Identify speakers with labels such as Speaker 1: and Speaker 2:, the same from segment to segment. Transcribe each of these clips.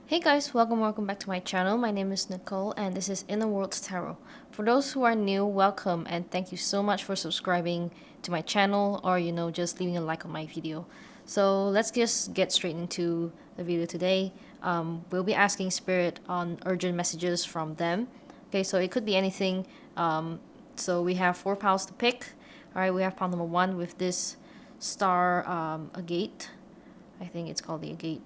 Speaker 1: Hey guys, welcome back to my channel. My name is Nicole and this is Inner Worlds Tarot. For those who are new, welcome and thank you so much for subscribing to my channel or just leaving a like on my video. So let's just get straight into the video today. We'll be asking Spirit on urgent messages from them. Okay, so it could be anything. So we have 4 piles to pick. Alright, we have pile number 1 with this star agate. I think it's called the agate.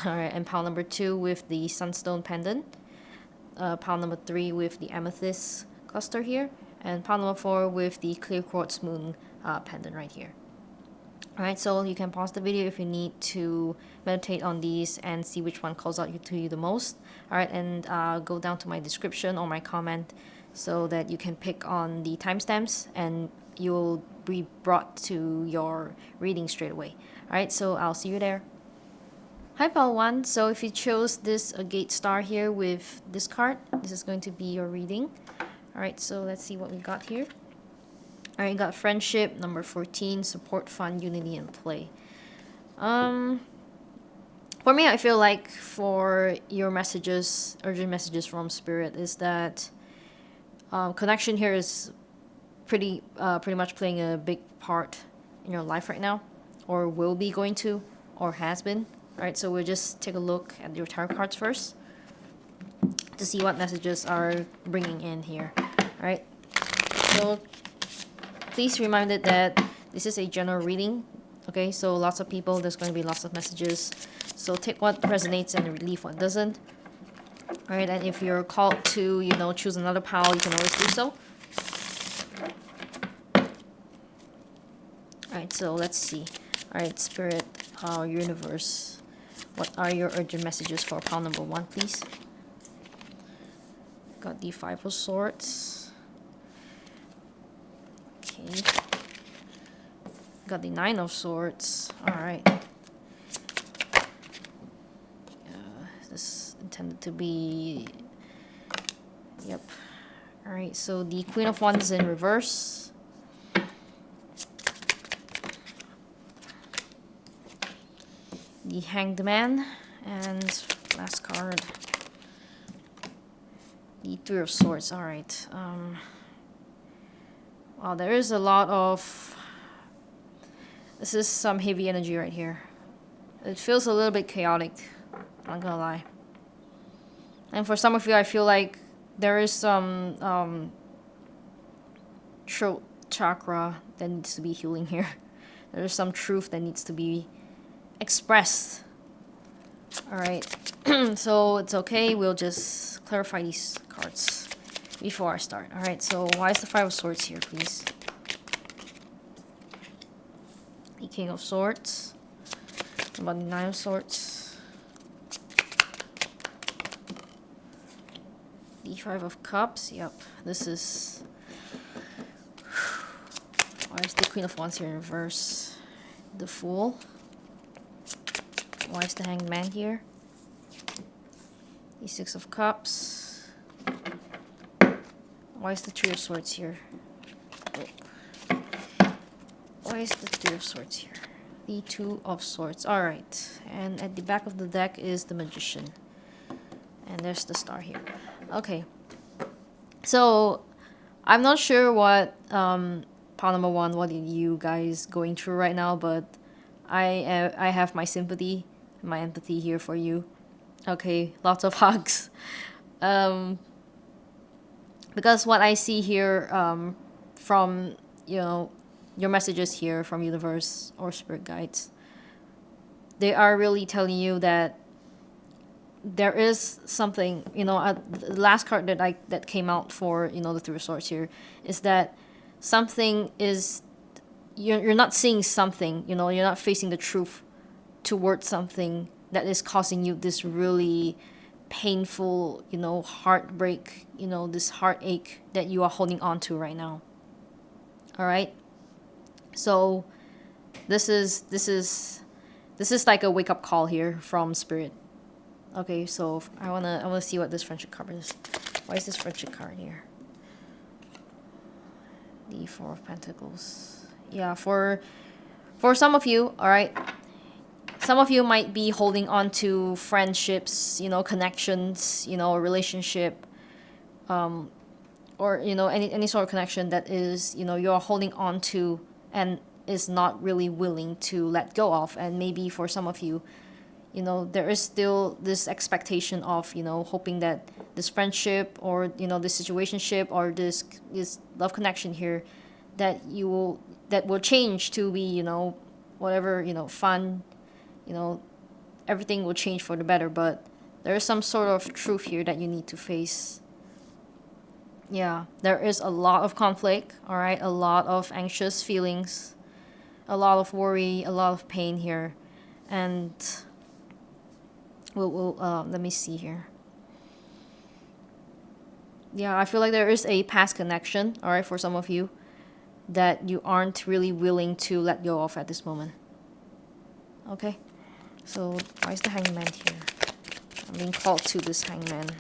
Speaker 1: Alright, and pile number 2 with the Sunstone pendant. Pile number 3 with the Amethyst cluster here. And pile number 4 with the clear quartz moon pendant right here. Alright, so you can pause the video if you need to meditate on these and see which one calls out to you the most. Alright, and go down to my description or my comment so that you can pick on the timestamps and you'll be brought to your reading straight away. Alright, so I'll see you there. Hi pile 1, so if you chose this Agate star here with this card, this is going to be your reading. Alright, so let's see what we got here. Alright, you got friendship, number 14, support, fun, unity, and play. For me, I feel like for your messages, urgent messages from Spirit, is that connection here is pretty much playing a big part in your life right now, or will be going to, or has been. Alright, so we'll just take a look at your tarot cards first to see what messages are bringing in here. Alright, so please be reminded that this is a general reading. Okay, so lots of people, there's going to be lots of messages. So take what resonates and leave what doesn't. Alright, and if you're called to, choose another pile, you can always do so. Alright, so let's see. Alright, Spirit, Universe. What are your urgent messages for pile number 1, please? Got the 5 of Swords. Okay. Got the 9 of Swords. Alright. This intended to be... Yep. Alright, so the Queen of Wands is in reverse. The Hanged Man, and last card, the 3 of Swords. Alright, wow, there is a lot of, this is some heavy energy right here. It feels a little bit chaotic, not gonna lie. And for some of you, I feel like there is some throat chakra that needs to be healing here. There is some truth that needs to be expressed. Alright, so it's okay, we'll just clarify these cards before I start. Alright, so why is the 5 of Swords here, please? The King of Swords. What about the 9 of Swords? The 5 of Cups. Yep, this is... Why is the Queen of Wands here in reverse? The Fool. Why is the Hanged Man here? The 6 of Cups. Why is the 3 of Swords here? Oh. Why is the 3 of Swords here? The 2 of Swords. Alright. And at the back of the deck is the Magician. And there's the star here. Okay. So, I'm not sure what, pile number 1, what are you guys going through right now, but I have my sympathy, my empathy here for you. Okay, lots of hugs. Because what I see here from, your messages here from Universe or Spirit Guides, they are really telling you that there is something, the last card that came out for, the 3 of Swords here, is that something is, you're not seeing something, you're not facing the truth towards something that is causing you this really painful, heartbreak, this heartache that you are holding on to right now. Alright? So this is like a wake-up call here from Spirit. Okay, so I wanna see what this friendship card is. Why is this friendship card here? The 4 of Pentacles. Yeah, for some of you, alright, some of you might be holding on to friendships, connections, a relationship, or any sort of connection that is you're holding on to and is not really willing to let go of. And maybe for some of you, there is still this expectation of hoping that this friendship or this situationship or this love connection here, that will change to be whatever, fun, everything will change for the better. But there is some sort of truth here that you need to face. Yeah, there is a lot of conflict, all right, a lot of anxious feelings, a lot of worry, a lot of pain here. And let me see here. Yeah, I feel like there is a past connection, all right, for some of you that you aren't really willing to let go of at this moment. Okay, so why is the hangman here? I'm being called to this hangman.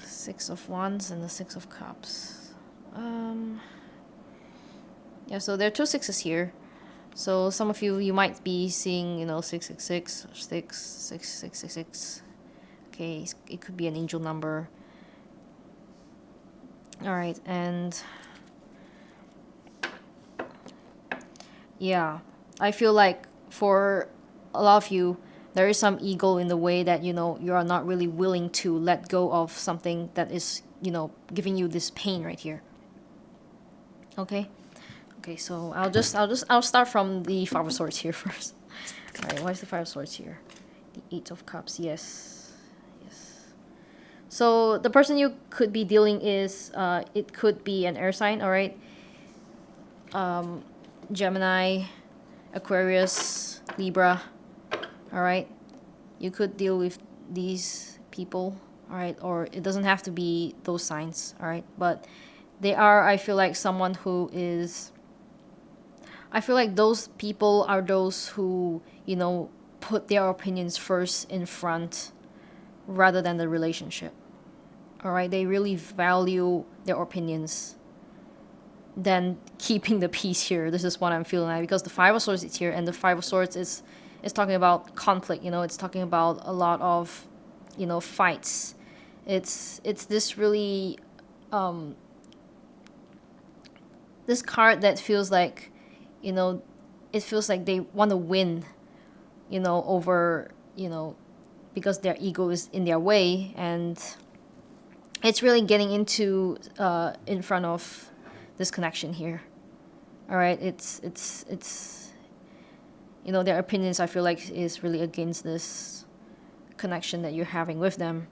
Speaker 1: Six of Wands and the Six of Cups. Yeah, so there are two sixes here. So some of you might be seeing 666 or 66666. Okay, it could be an angel number. All right, and yeah, I feel like for a lot of you, there is some ego in the way that you are not really willing to let go of something that is giving you this pain right here. Okay, so I'll start from the Five of Swords here first. All right, why is the Five of Swords here? The Eight of Cups. Yes. So the person you could be dealing is it could be an air sign. All right. Gemini, Aquarius, Libra. All right, you could deal with these people. All right, or it doesn't have to be those signs. All right, but they are, I feel like, someone who is, I feel like those people are those who put their opinions first in front rather than the relationship. All right, they really value their opinions than keeping the peace here. This is what I'm feeling like, because the Five of Swords is here, and the Five of Swords is talking about conflict. It's talking about a lot of fights. It's this really this card that feels like it feels like they want to win over because their ego is in their way, and it's really getting into in front of this connection here. All right, it's their opinions, I feel like, is really against this connection that you're having with them.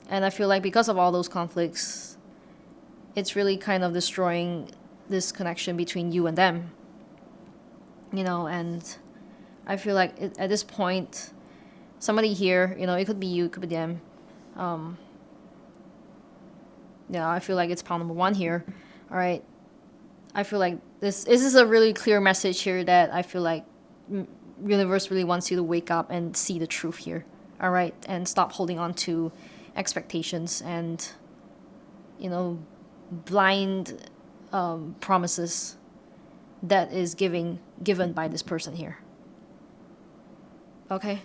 Speaker 1: And I feel like because of all those conflicts, it's really kind of destroying this connection between you and them. And I feel like at this point, somebody here, it could be you, it could be them. Yeah, I feel like it's pile number one here. All right. I feel like this is a really clear message here that I feel like universe really wants you to wake up and see the truth here. All right, and stop holding on to expectations and blind promises that is given by this person here. Okay.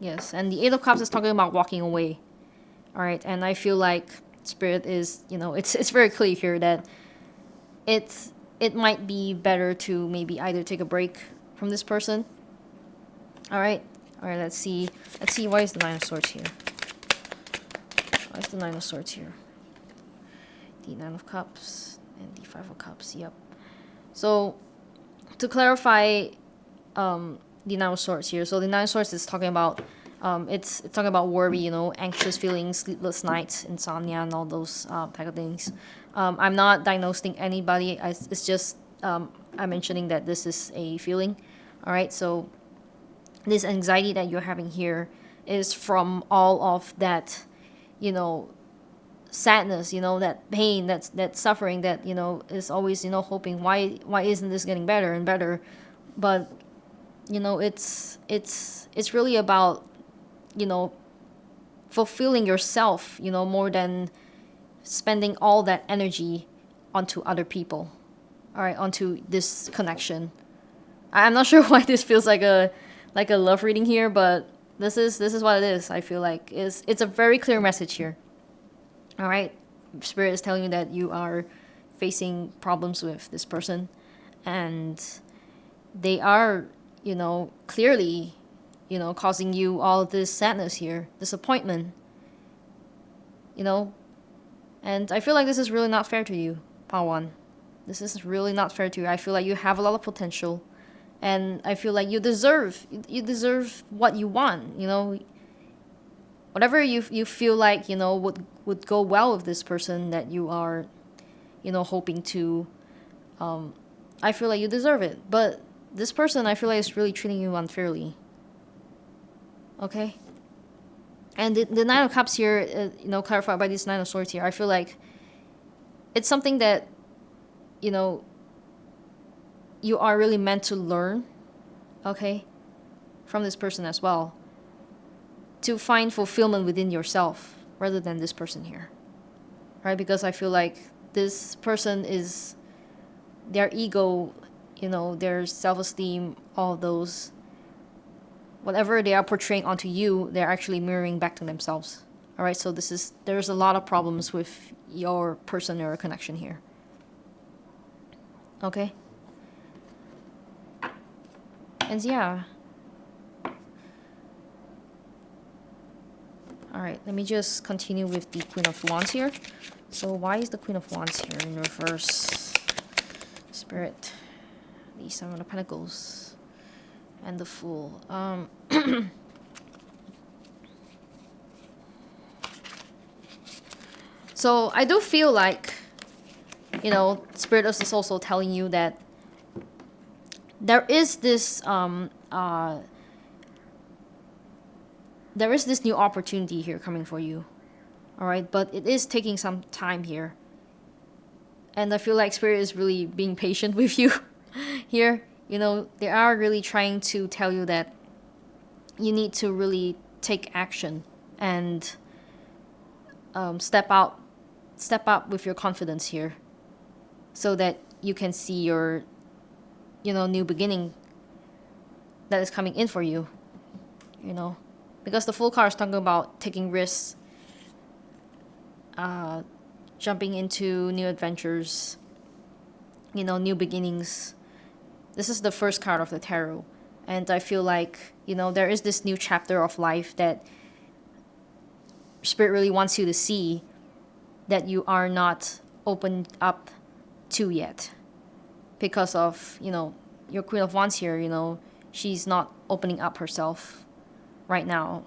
Speaker 1: Yes, and the Eight of Cups is talking about walking away. All right, and I feel like Spirit is, it's very clear here that it might be better to maybe either take a break from this person. All right, let's see why is the Nine of Swords here? Why is the Nine of Swords here? The Nine of Cups and the Five of Cups. Yep. So to clarify, the Nine of Swords here. So the Nine of Swords is talking about it's talking about worry, anxious feelings, sleepless nights, insomnia, and all those type of things. I'm not diagnosing anybody. It's just I'm mentioning that this is a feeling. All right, so this anxiety that you're having here is from all of that, sadness, that pain, that suffering, that is always hoping why isn't this getting better and better, but it's really about fulfilling yourself, more than spending all that energy onto other people. all right, onto this connection. I'm not sure why this feels like a love reading here, but this is what it is. I feel like it's a very clear message here. All right, Spirit is telling you that you are facing problems with this person, and they are, clearly, causing you all this sadness here, disappointment, you know. And I feel like this is really not fair to you, Pawan. This is really not fair to you. I feel like you have a lot of potential, and I feel like you deserve what you want. Whatever you feel like would go well with this person that you are, hoping to. I feel like you deserve it, but this person I feel like is really treating you unfairly. Okay. And the Nine of Cups here, clarified by this Nine of Swords here, I feel like it's something that, you know, you are really meant to learn, okay, from this person as well, to find fulfillment within yourself rather than this person here, right? Because I feel like this person is their ego, their self-esteem, all those, whatever they are portraying onto you, they're actually mirroring back to themselves. All right, so there's a lot of problems with your person or connection here. Okay. And yeah. All right, let me just continue with the Queen of Wands here. So why is the Queen of Wands here in reverse? Spirit, the Seven of Pentacles, and the Fool. So I do feel like, Spirit is also telling you that there is this new opportunity here coming for you. All right, but it is taking some time here. And I feel like Spirit is really being patient with you here. They are really trying to tell you that you need to really take action and step up with your confidence here, so that you can see your, new beginning that is coming in for you. Because the Fool card is talking about taking risks, jumping into new adventures, new beginnings. This is the first card of the tarot, and I feel like, there is this new chapter of life that Spirit really wants you to see, that you are not opened up to yet, because of, your Queen of Wands here. She's not opening up herself right now.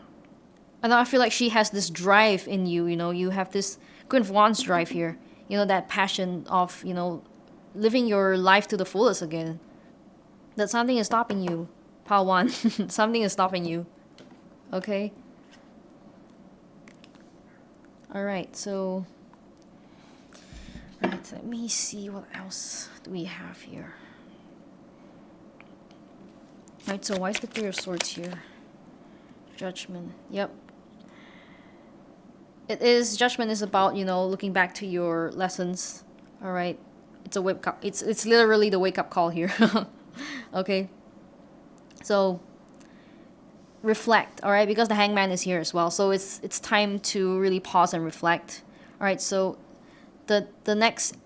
Speaker 1: And I feel like she has this drive in you. You have this Queen of Wands drive here, that passion of, living your life to the fullest again. That something is stopping you, Pawan. Something is stopping you. Okay? Alright, so... Right, let me see what else do we have here. Alright, so why is the Three of Swords here? Judgment. Yep. Judgment is about, looking back to your lessons. Alright. It's a wake up. It's literally the wake up call here. Okay. So reflect, alright, because the Hangman is here as well. So it's time to really pause and reflect. Alright, so the next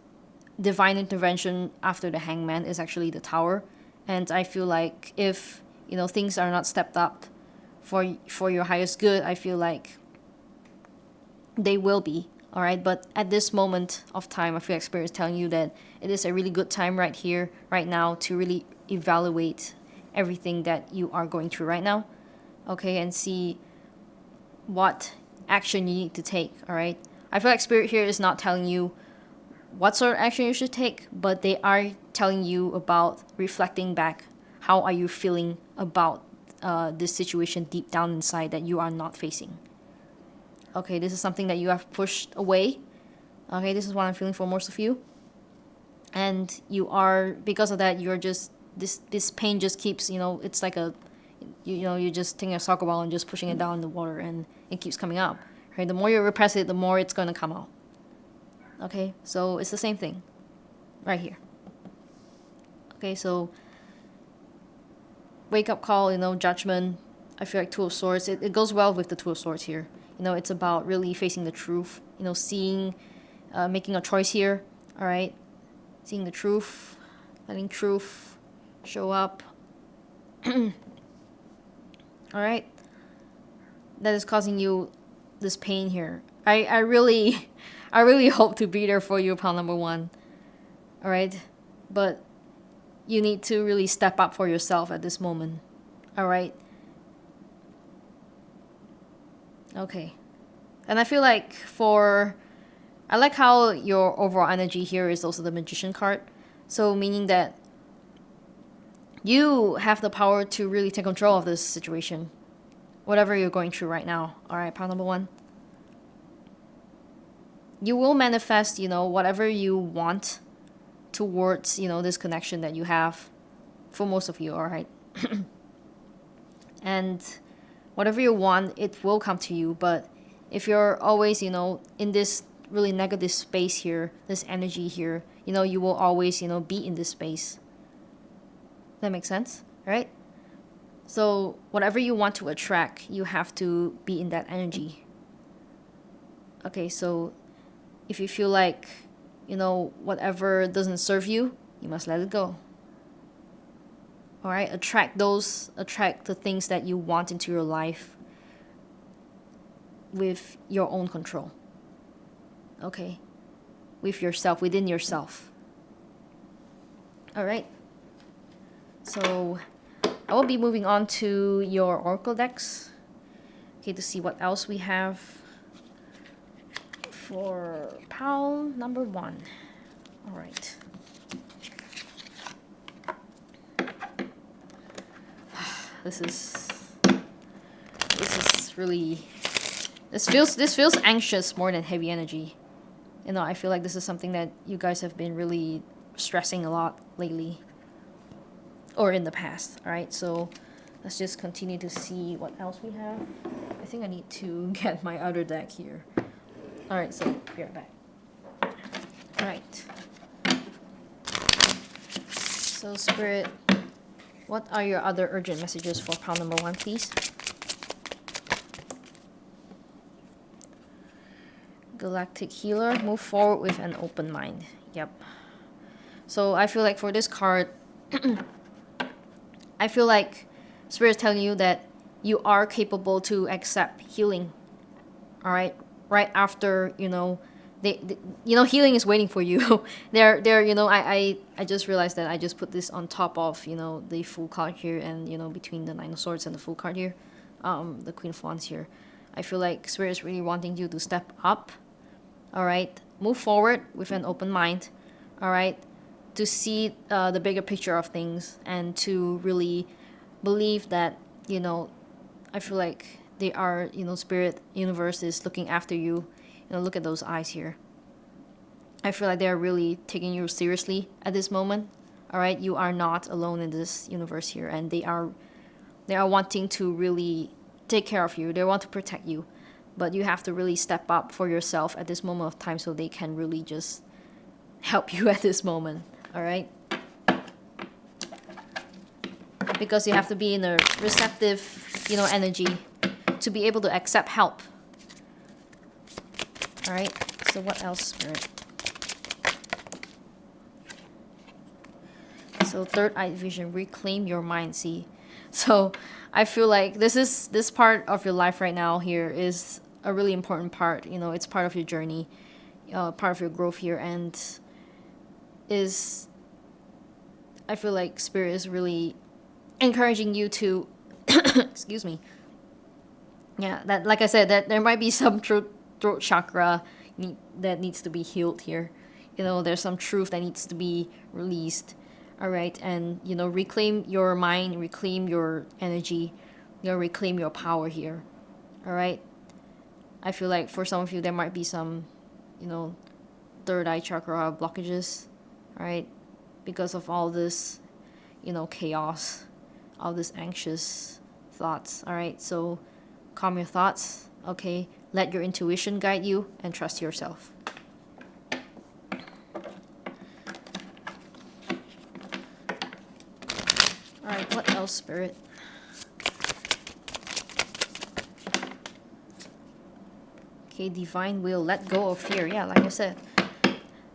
Speaker 1: divine intervention after the Hangman is actually the Tower. And I feel like if, things are not stepped up for your highest good, I feel like they will be. All right, but at this moment of time, I feel like Spirit is telling you that it is a really good time right here, right now, to really evaluate everything that you are going through right now, okay, and see what action you need to take. All right, I feel like Spirit here is not telling you what sort of action you should take, but they are telling you about reflecting back. How are you feeling about this situation deep down inside that you are not facing? Okay, this is something that you have pushed away. Okay, this is what I'm feeling for most of you. And you are, because of that, you're just, this pain just keeps, it's like you're just taking a soccer ball and just pushing it down in the water, and it keeps coming up. Right? The more you repress it, the more it's going to come out. Okay, so it's the same thing right here. Okay, so wake up call, you know, judgment. I feel like Two of Swords, it goes well with the Two of Swords here. You know, it's about really facing the truth, you know, seeing, making a choice here, all right? Seeing the truth, letting truth show up. All right? That is causing you this pain here. I really, I really hope to be there for you, pal number one. All right? But you need to really step up for yourself at this moment. All right? Okay. And I feel like I like how your overall energy here is also the Magician card. So meaning that you have the power to really take control of this situation. Whatever you're going through right now. All right, part number one. You will manifest, you know, whatever you want towards, you know, this connection that you have for most of you, all right? And whatever you want, it will come to you. But if you're always, you know, in this really negative space here, this energy here, you know, you will always, you know, be in this space. That makes sense, right? So whatever you want to attract, you have to be in that energy. Okay, so if you feel like, you know, whatever doesn't serve you, you must let it go. All right, attract the things that you want into your life with your own control. Okay, with yourself, within yourself. All right, so I will be moving on to your oracle decks. Okay, to see what else we have for pal number one. All right. This is really, this feels anxious more than heavy energy. You know, I feel like this is something that you guys have been really stressing a lot lately, or in the past. All right, so let's just continue to see what else we have. I think I need to get my other deck here. All right, so be right back. All right. So Spirit, what are your other urgent messages for pal number one, please? Galactic Healer, move forward with an open mind. Yep. So I feel like for this card, I feel like Spirit is telling you that you are capable to accept healing. All right, right after, you know, you know, healing is waiting for you. They're you know, I just realized that I just put this on top of, you know, the Fool card here, and, you know, between the Nine of Swords and the Fool card here, the Queen of Wands here. I feel like Spirit is really wanting you to step up. All right, move forward with an open mind. All right, to see the bigger picture of things, and to really believe that, you know, I feel like they are, you know, Spirit universe is looking after you. You know, look at those eyes here. I feel like they're really taking you seriously at this moment. All right, you are not alone in this universe here, and they are wanting to really take care of you. They want to protect you, but you have to really step up for yourself at this moment of time, so they can really just help you at this moment. All right, because you have to be in a receptive, you know, energy to be able to accept help. All right, so what else, Spirit? So third eye vision, reclaim your mind. See, so I feel like this part of your life right now here is a really important part. You know, it's part of your journey, part of your growth here, and is, I feel like Spirit is really encouraging you to excuse me. Yeah, that, like I said, that there might be some throat chakra that needs to be healed here. You know, there's some truth that needs to be released. All right, and, you know, reclaim your mind, reclaim your energy, you know, reclaim your power here. All right, I feel like for some of you there might be some, you know, third eye chakra blockages. All right, because of all this, you know, chaos, all this anxious thoughts. All right, so calm your thoughts. Okay, let your intuition guide you, and trust yourself. Alright, what else, Spirit? Okay, divine will. Let go of fear. Yeah, like I said.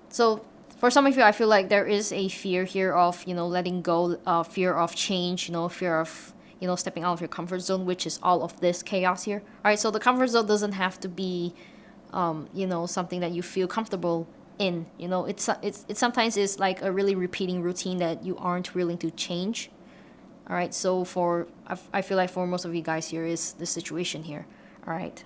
Speaker 1: So, for some of you, I feel like there is a fear here of, you know, letting go, fear of change, you know, fear of, you know, stepping out of your comfort zone, which is all of this chaos here. Alright, so the comfort zone doesn't have to be, you know, something that you feel comfortable in. You know, it sometimes is like a really repeating routine that you aren't willing to change. All right, so I feel like for most of you guys here is the situation here. All right,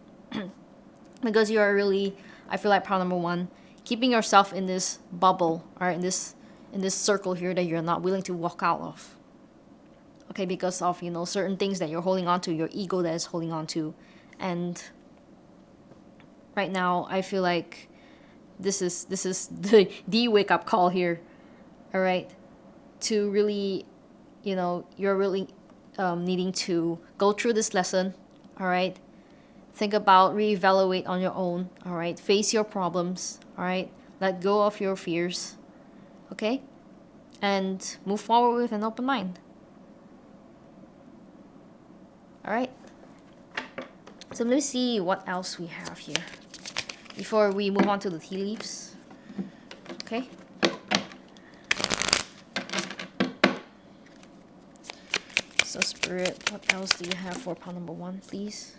Speaker 1: because you are really, I feel like problem number one, keeping yourself in this bubble. All right, in this circle here that you're not willing to walk out of. Okay, because of, you know, certain things that you're holding on to, your ego that is holding on to, and right now I feel like this is the wake up call here. All right, to really, you know, you're really needing to go through this lesson. All right, think about, reevaluate on your own. All right, face your problems. All right, let go of your fears. Okay, and move forward with an open mind. All right, so let me see what else we have here before we move on to the tea leaves. Okay. So Spirit, what else do you have for pile number one, please?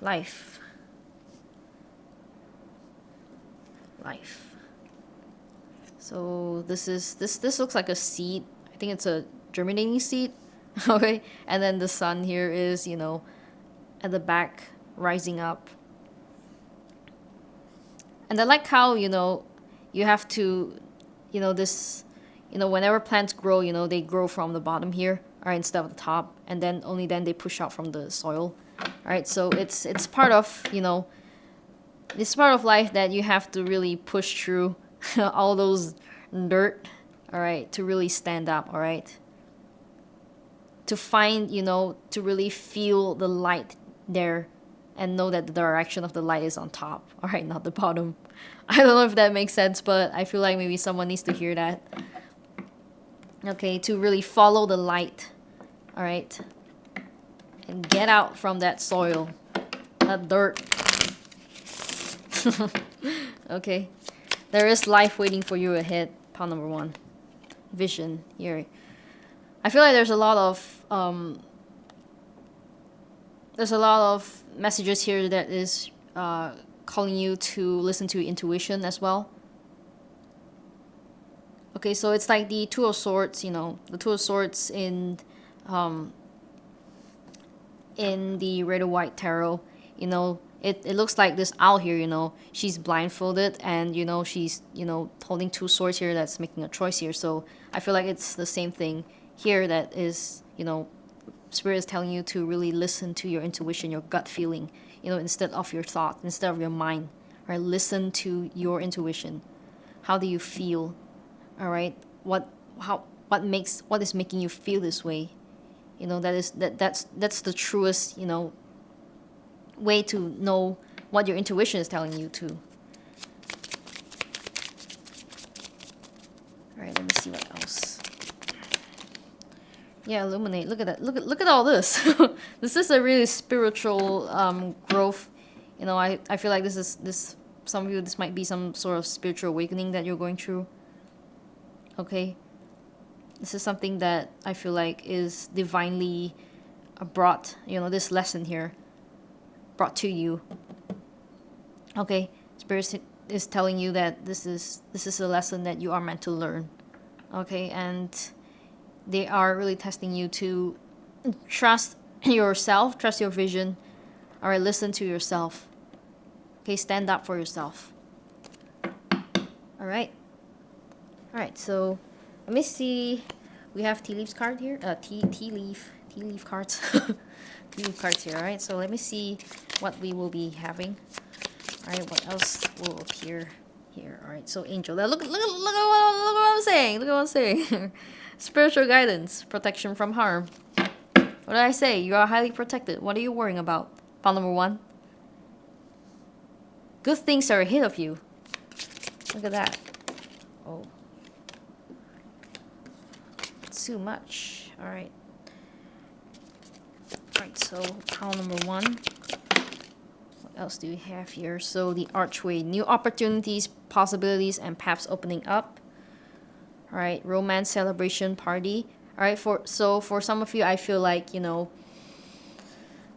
Speaker 1: Life. Life. So this looks like a seed. I think it's a germinating seed. Okay. And then the sun here is, you know, at the back rising up. And I like how, you know, you have to, you know, this, you know, whenever plants grow, you know, they grow from the bottom here, or instead of the top, and then only then they push out from the soil. All right, so it's part of, you know, it's part of life that you have to really push through all those dirt, all right, to really stand up, all right, to find, you know, to really feel the light there and know that the direction of the light is on top, all right, not the bottom. I don't know if that makes sense, but I feel like maybe someone needs to hear that. Okay, to really follow the light, all right, and get out from that soil, that dirt. Okay, there is life waiting for you ahead. Pile number one, vision here. I feel like there's a lot of messages here that is calling you to listen to your intuition as well. Okay, so it's like the Two of Swords, you know, the Two of Swords in the Red or White Tarot. You know, it looks like this owl here, you know, she's blindfolded and, you know, she's, you know, holding two swords here that's making a choice here. So I feel like it's the same thing here that is, you know, Spirit is telling you to really listen to your intuition, your gut feeling, you know, instead of your thought, instead of your mind, right? Listen to your intuition. How do you feel? All right, what is making you feel this way? You know, that's the truest, you know, way to know what your intuition is telling you to. All right, let me see what else. Yeah, illuminate. Look at that. Look at all this. This is a really spiritual growth. You know, I feel like this some of you, this might be some sort of spiritual awakening that you're going through. Okay, this is something that I feel like is divinely brought, you know, this lesson here brought to you. Okay, Spirit is telling you that this is a lesson that you are meant to learn. Okay, and they are really testing you to trust yourself, trust your vision. All right, listen to yourself. Okay, stand up for yourself. All right. All right, so let me see. We have tea leaves card here. Tea leaf cards. Tea leaf cards here. All right, so let me see what we will be having. All right, what else will appear here? All right, so angel. Look what I'm saying. Look at what I'm saying. Spiritual guidance, protection from harm. What did I say? You are highly protected. What are you worrying about? Pile number one. Good things are ahead of you. Look at that. Oh. Too much. All right. All right, so pile number 1. What else do we have here? So the archway, new opportunities, possibilities, and paths opening up. All right, romance celebration party. All right, for some of you, I feel like,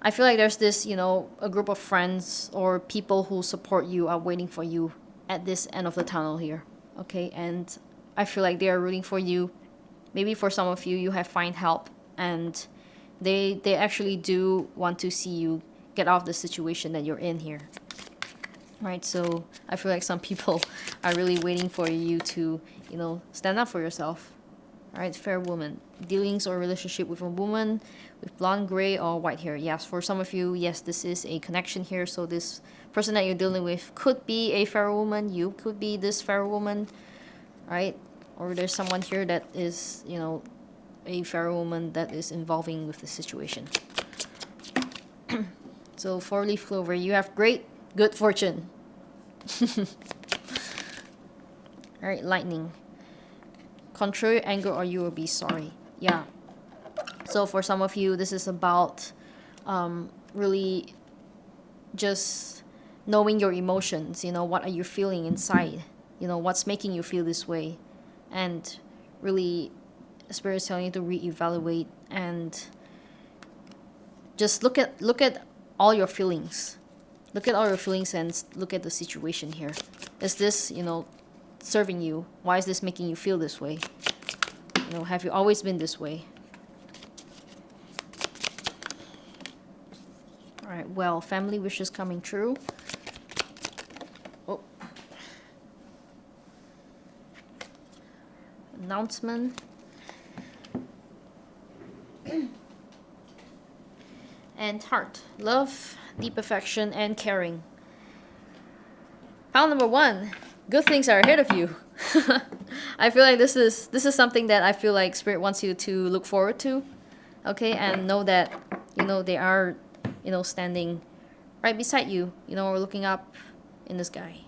Speaker 1: there's this, a group of friends or people who support you are waiting for you at this end of the tunnel here. Okay, and I feel like they are rooting for you. Maybe for some of you, you have find help, and they actually do want to see you get off the situation that you're in here. Right, so I feel like some people are really waiting for you to, stand up for yourself. All right, fair woman. Dealings or relationship with a woman with blonde, gray, or white hair. Yes, for some of you, yes, this is a connection here. So this person that you're dealing with could be a fair woman. You could be this fair woman, right? Or there's someone here that is, a fair woman that is involving with the situation. So 4-leaf clover, you have great good fortune. All right, lightning. Control your anger or you will be sorry. Yeah. So for some of you, this is about really just knowing your emotions. What are you feeling inside? What's making you feel this way? And really, Spirit is telling you to reevaluate and just look at all your feelings. Look at all your feelings and look at the situation here. Is this, serving you? Why is this making you feel this way? Have you always been this way? All right, well, family wishes coming true. Oh. Announcement. And heart. Love, deep affection, and caring. Pile number 1. Good things are ahead of you. I feel like this is something that I feel like Spirit wants you to look forward to. Okay, and know that, they are, standing right beside you, or looking up in the sky,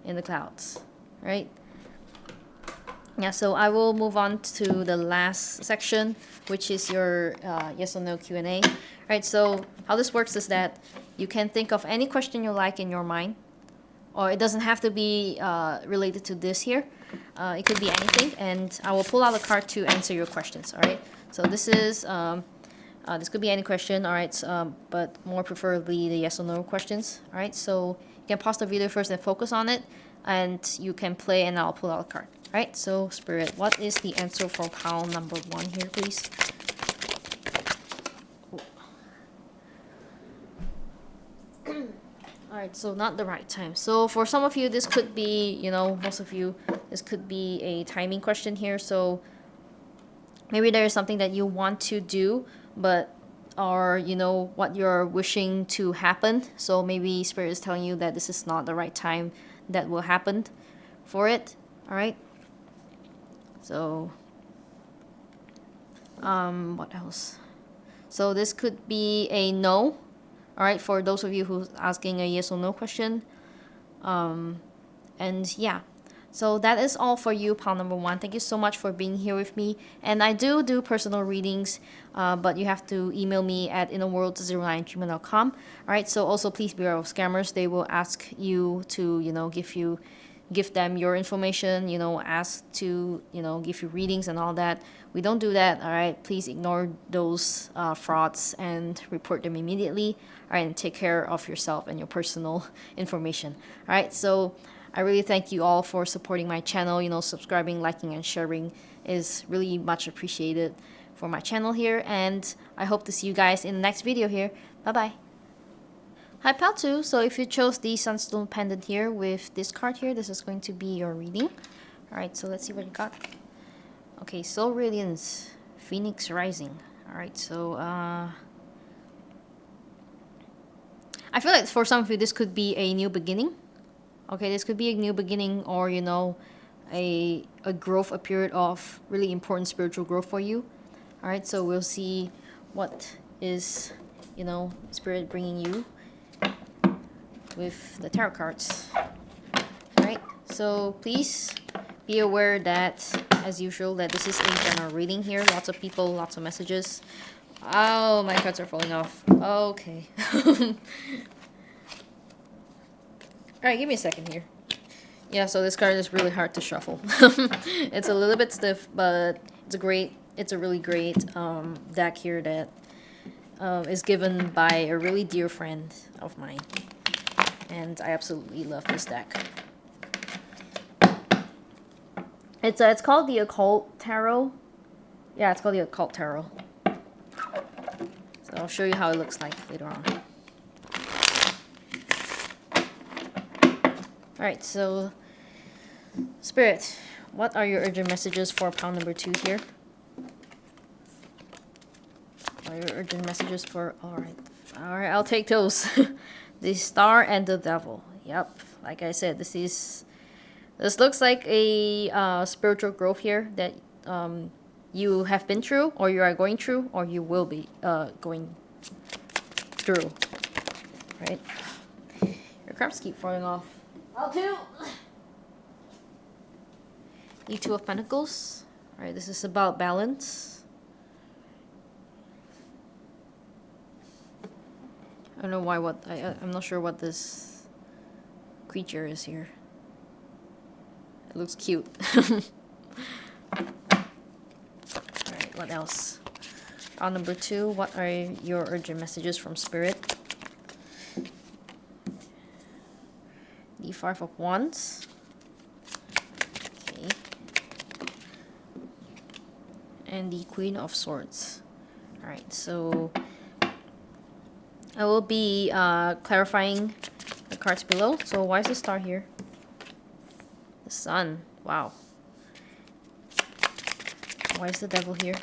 Speaker 1: in the clouds, right? Yeah, so I will move on to the last section, which is your yes or no Q&A. Right, so how this works is that you can think of any question you like in your mind, or it doesn't have to be related to this here. It could be anything, and I will pull out a card to answer your questions, all right? So this is, this could be any question, all right, but more preferably the yes or no questions, all right? So you can pause the video first and focus on it, and you can play, and I'll pull out a card. All right, so Spirit, what is the answer for pile number 1 here, please? Alright, so not the right time. So for some of you, this could be, most of you, this could be a timing question here. So maybe there is something that you want to do, but, or, what you're wishing to happen. So maybe Spirit is telling you that this is not the right time that will happen for it. Alright. So, what else? So this could be a no. All right, for those of you who's asking a yes or no question. And yeah, so that is all for you, pile number 1. Thank you so much for being here with me. And I do personal readings, but you have to email me at innerworld09@gmail.com. All right, so also please beware of scammers. They will ask you to, give them your information, ask to, give you readings and all that. We don't do that, all right? Please ignore those frauds and report them immediately, all right? And take care of yourself and your personal information, all right? So I really thank you all for supporting my channel. Subscribing, liking, and sharing is really much appreciated for my channel here. And I hope to see you guys in the next video here. Bye-bye. Hi pal 2, so if you chose the Sunstone pendant here with this card here, this is going to be your reading. Alright, so let's see what you got. Okay, Soul Radiance, Phoenix Rising. Alright, so I feel like for some of you this could be a new beginning. Okay, this could be a new beginning, or a growth, a period of really important spiritual growth for you. Alright, so we'll see what is, Spirit bringing you with the tarot cards. Alright, so please Be aware that, as usual, that this is a general reading here. Lots of people, lots of messages. Oh, my cards are falling off. Okay. Alright, give me a second here. Yeah, so this card is really hard to shuffle. It's a little bit stiff, but it's a really great deck here that is given by a really dear friend of mine. And I absolutely love this deck. It's called the Occult Tarot. Yeah, it's called the Occult Tarot. So I'll show you how it looks like later on. Alright, so Spirit, what are your urgent messages for pound number 2 here? What are your urgent messages for... Alright, I'll take those. The Star and the Devil. Yep, like I said, this looks like a spiritual growth here that you have been through, or you are going through, or you will be going through. Right? Your cards keep falling off. I'll too. The Two of Pentacles. Alright, this is about balance. I don't know why I'm not sure what this creature is here. It looks cute. Alright, what else? Round number 2, what are your urgent messages from Spirit? The Five of Wands. Okay. And the Queen of Swords. Alright, so I will be clarifying the cards below. So why is the Star here? The Sun. Wow. Why is the Devil here?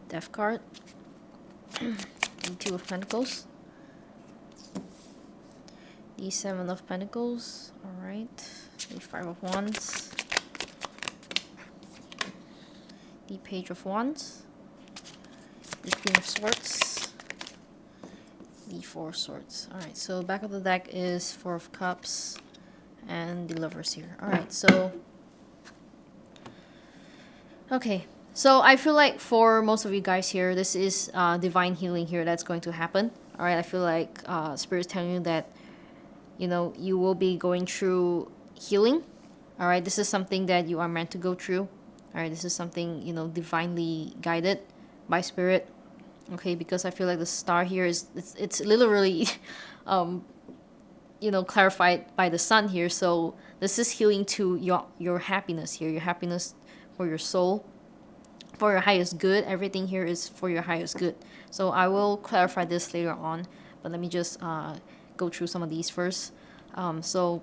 Speaker 1: Death card. The Two of Pentacles. The Seven of Pentacles. Alright. The Five of Wands. The Page of Wands. The Queen of Swords. The Four of Swords. Alright, so back of the deck is Four of Cups and the Lovers here. Alright, so okay, so I feel like for most of you guys here, this is divine healing here that's going to happen. Alright, I feel like Spirit's telling you that, you know, you will be going through healing. Alright, this is something that you are meant to go through. Alright, this is something, you know, divinely guided by Spirit. Okay, because I feel like the Star here it's literally you know, clarified by the Sun here. So this is healing to your happiness here, your happiness for your soul, for your highest good. Everything here is for your highest good. So I will clarify this later on, but let me just go through some of these first. So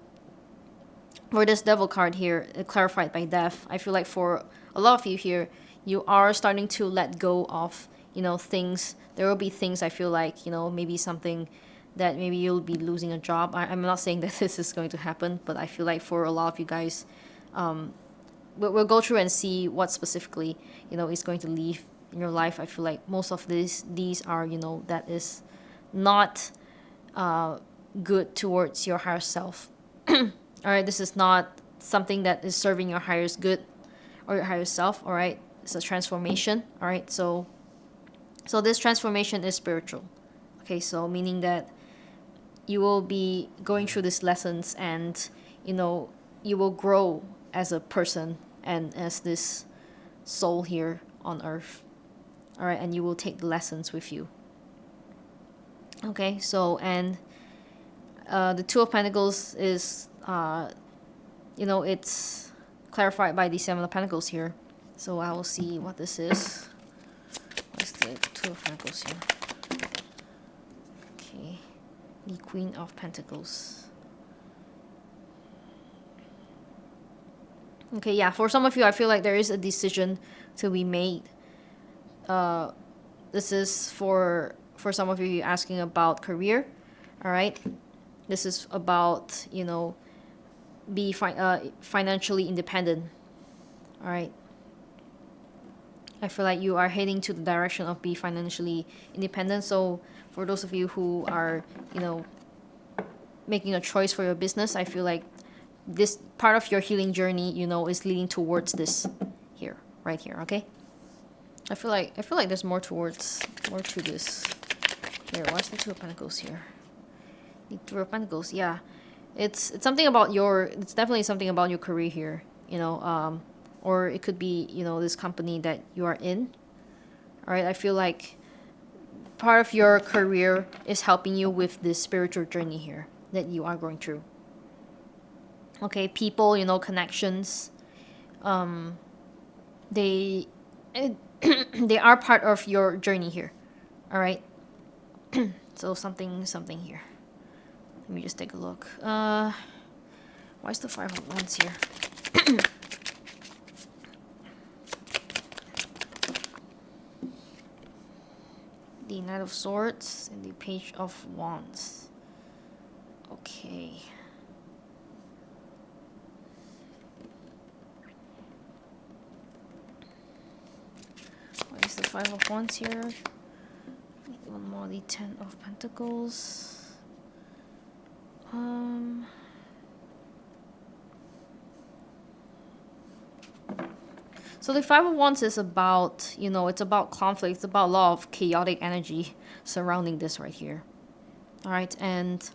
Speaker 1: for this Devil card here, clarified by death, I feel like for a lot of you here, you are starting to let go of, you know, things. There will be things, I feel like, you know, maybe something that maybe you'll be losing a job. I'm not saying that this is going to happen, but I feel like for a lot of you guys, we'll go through and see what specifically, you know, is going to leave in your life. I feel like most of these are, you know, that is not good towards your higher self. Alright, this is not something that is serving your highest good or your higher self. Alright, it's a transformation. Alright, so this transformation is spiritual. Okay, so meaning that you will be going through these lessons and, you know, you will grow as a person and as this soul here on earth. Alright, and you will take the lessons with you. Okay, so, and the Two of Pentacles is, you know, it's clarified by the Seven of Pentacles here. So I will see what this is. What's the Two of Pentacles here? Okay, the Queen of Pentacles. Okay, yeah, for some of you, I feel like there is a decision to be made. This is for some of you asking about career. All right, this is about, you know, be financially independent. All right, I feel like you are heading to the direction of be financially independent. So for those of you who are, you know, making a choice for your business, I feel like this part of your healing journey, you know, is leading towards this here, right here, okay? I feel like there's more to this. Here, why's the Two of Pentacles here? The Two of Pentacles, yeah. It's something about it's definitely something about your career here, you know, or it could be, you know, this company that you are in. All right, I feel like part of your career is helping you with this spiritual journey here that you are going through. Okay, people, you know, connections, they they are part of your journey here. All right. So something here. Let me just take a look. Why is the Five of Wands here? The Knight of Swords and the Page of Wands. Okay. Why is the Five of Wands here? One more, the Ten of Pentacles. So the Five of Wands is about, you know, it's about conflict. It's about a lot of chaotic energy surrounding this right here. All right, and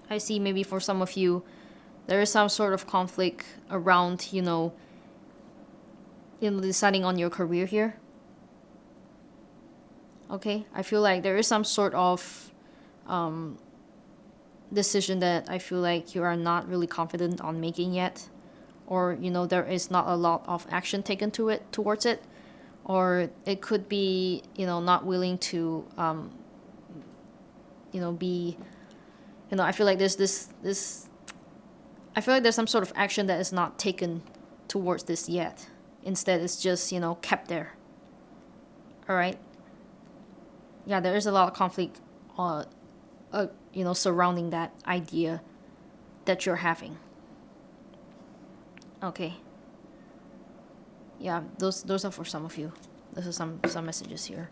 Speaker 1: I see maybe for some of you, there is some sort of conflict around, you know, deciding on your career here. Okay, I feel like there is some sort of decision that I feel like you are not really confident on making yet, or you know, there is not a lot of action taken towards it, or it could be, you know, not willing to you know, be, you know, I feel like there's this I feel like there's some sort of action that is not taken towards this yet. Instead, it's just, you know, kept there. All right. Yeah, there is a lot of conflict, you know, surrounding that idea that you're having. Okay. Yeah, those are for some of you. Those are some messages here.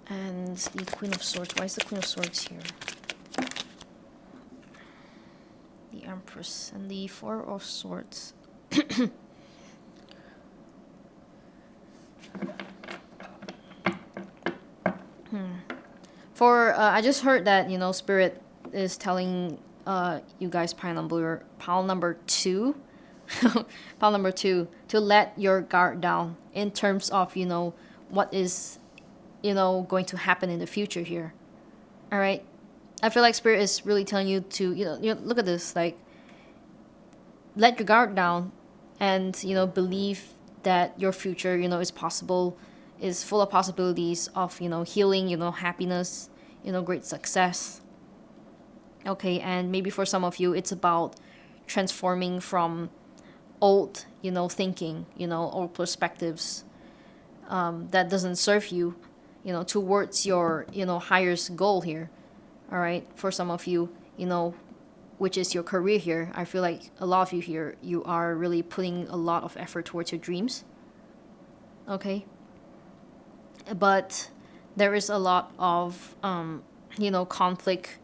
Speaker 1: And the Queen of Swords. Why is the Queen of Swords here? The Empress and the Four of Swords. For I just heard that, you know, Spirit is telling you guys pile number 2 pile number 2 to let your guard down in terms of, you know, what is, you know, going to happen in the future here. All right, I feel like Spirit is really telling you to, you know, look at this, like, let your guard down and, you know, believe that your future, you know, is possible, is full of possibilities of, you know, healing, you know, happiness, you know, great success. Okay, and maybe for some of you, it's about transforming from old, you know, thinking, you know, old perspectives that doesn't serve you, you know, towards your, you know, highest goal here. All right, for some of you, you know, which is your career here. I feel like a lot of you here, you are really putting a lot of effort towards your dreams. Okay, but there is a lot of you know, conflict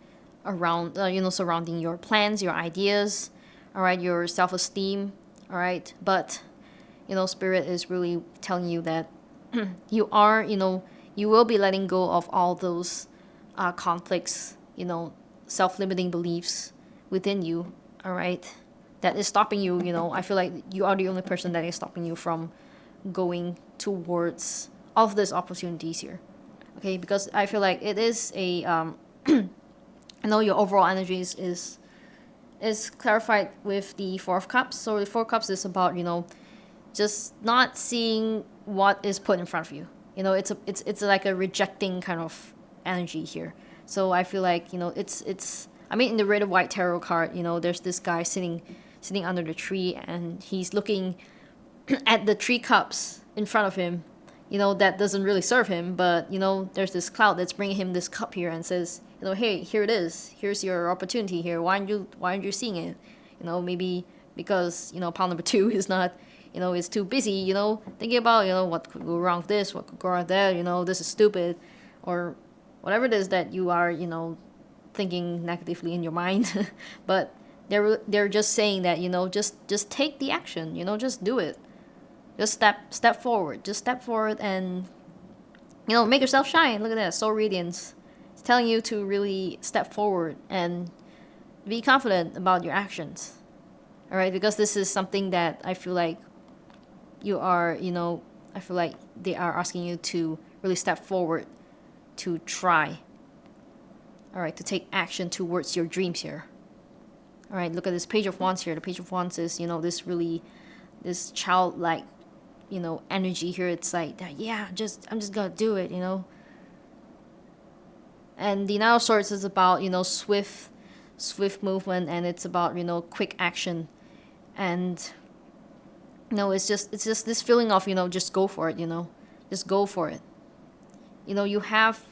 Speaker 1: around, you know, surrounding your plans, your ideas, all right, your self-esteem, all right. But, you know, Spirit is really telling you that you are, you know, you will be letting go of all those conflicts, you know, self-limiting beliefs within you, all right, that is stopping you, you know. I feel like you are the only person that is stopping you from going towards all of these opportunities here. Okay, because I feel like it is a I know your overall energy is clarified with the Four of Cups. So the Four of Cups is about, you know, just not seeing what is put in front of you. You know, it's like a rejecting kind of energy here. So I feel like, you know, it's I mean, in the Red and White Tarot card, you know, there's this guy sitting under the tree, and he's looking at the 3 cups in front of him, you know, that doesn't really serve him. But, you know, there's this cloud that's bringing him this cup here and says, you know, hey, here it is. Here's your opportunity here. Why aren't you seeing it? You know, maybe because, you know, pile number 2 is not, you know, is too busy, you know, thinking about, you know, what could go wrong with this, what could go wrong with that, you know, this is stupid, or whatever it is that you are, you know, thinking negatively in your mind. But They're just saying that, you know, just take the action, you know, just do it. Just step forward. Just step forward and, you know, make yourself shine. Look at that, soul radiance. It's telling you to really step forward and be confident about your actions. All right, because this is something that I feel like you are, you know, I feel like they are asking you to really step forward, to try. All right, to take action towards your dreams here. All right, look at this Page of Wands here. The Page of Wands is, you know, this childlike, you know, energy here. It's like, yeah, I'm just gonna do it, you know. And the Nine of Swords is about, you know, swift movement, and it's about, you know, quick action. And no, it's just this feeling of, you know, just go for it, you know, just go for it. You know, you have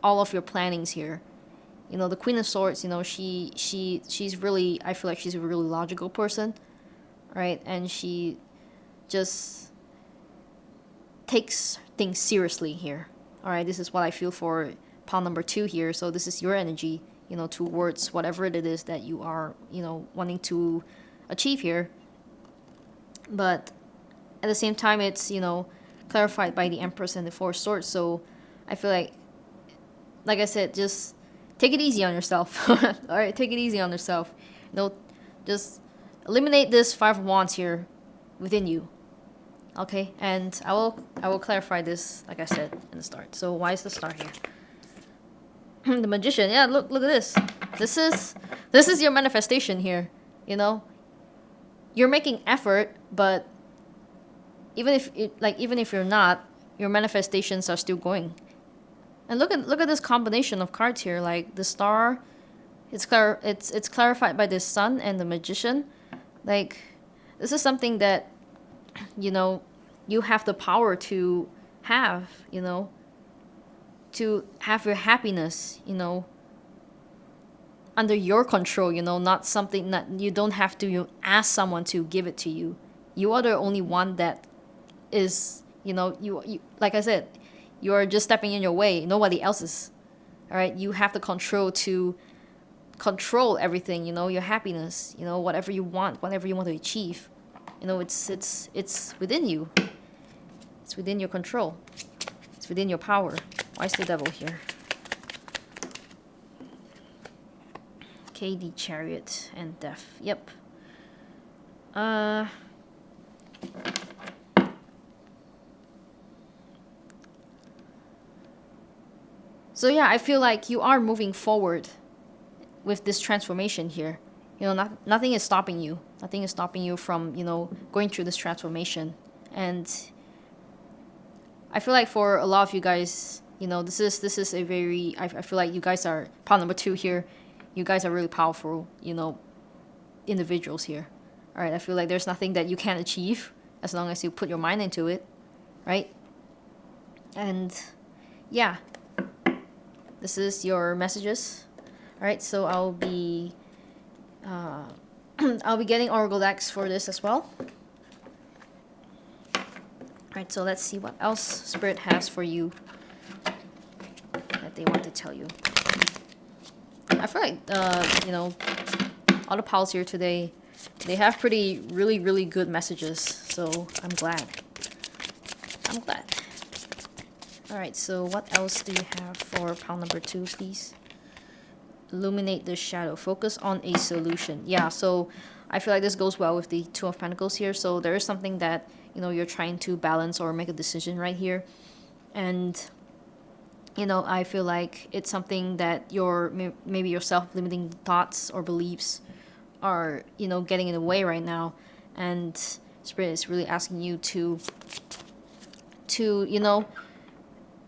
Speaker 1: all of your plannings here. You know, the Queen of Swords, you know, she's really, I feel like she's a really logical person, right? And she just takes things seriously here. All right, this is what I feel for pile number 2 here. So this is your energy, you know, towards whatever it is that you are, you know, wanting to achieve here. But at the same time, it's, you know, clarified by the Empress and the Four of Swords. So I feel like I said, just take it easy on yourself. All right, take it easy on yourself. You know, just eliminate this Five of Wands here within you. Okay, and I will clarify this, like I said in the start. So why is the star here? The Magician. Yeah, look at this. This is your manifestation here. You know, you're making effort, but even if you're not, your manifestations are still going. And look at this combination of cards here. Like the star, it's clarified by the Sun and the Magician. Like, this is something that, you know, you have the power to have, you know, to have your happiness, you know, under your control, you know, not something that you don't have to, you ask someone to give it to you. You are the only one that is, you know, you like I said, you are just stepping in your way. Nobody else is. All right, you have the control to control everything, you know, your happiness, you know, whatever you want to achieve. You know, it's within you. It's within your control. It's within your power. Why is the Devil here? Okay, the Chariot and Death. Yep. So yeah, I feel like you are moving forward with this transformation here. You know, nothing is stopping you. Nothing is stopping you from, you know, going through this transformation. And I feel like for a lot of you guys, you know, this is a very, I feel like you guys are, pile number 2 here, you guys are really powerful, you know, individuals here. All right, I feel like there's nothing that you can't achieve as long as you put your mind into it, right? And yeah, this is your messages. All right, so I'll be getting Oracle decks for this as well. All right, so let's see what else Spirit has for you that they want to tell you. I feel like you know, all the piles here today, they have really good messages. So I'm glad. All right, so what else do you have for pile number 2, please? Illuminate the shadow. Focus on a solution. Yeah, so I feel like this goes well with the Two of Pentacles here. So there is something that, you know, you're trying to balance or make a decision right here. And, you know, I feel like it's something that maybe your self-limiting thoughts or beliefs are, you know, getting in the way right now. And Spirit is really asking you to you know,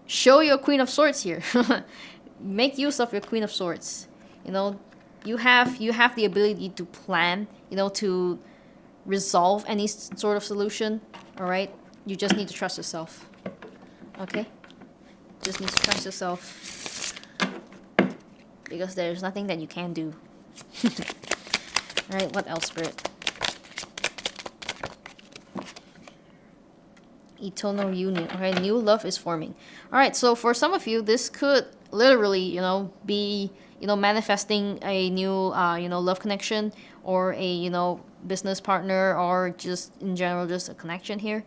Speaker 1: show your Queen of Swords here. Make use of your Queen of Swords. You know, you have the ability to plan, you know, to resolve any sort of solution. All right, you just need to trust yourself. Okay, just need to trust yourself, because there's nothing that you can do. All right, what else, Spirit? Eternal union. Okay, new love is forming. All right, so for some of you, this could literally, be, manifesting a new, love connection, or a, business partner, or just in general, just a connection here,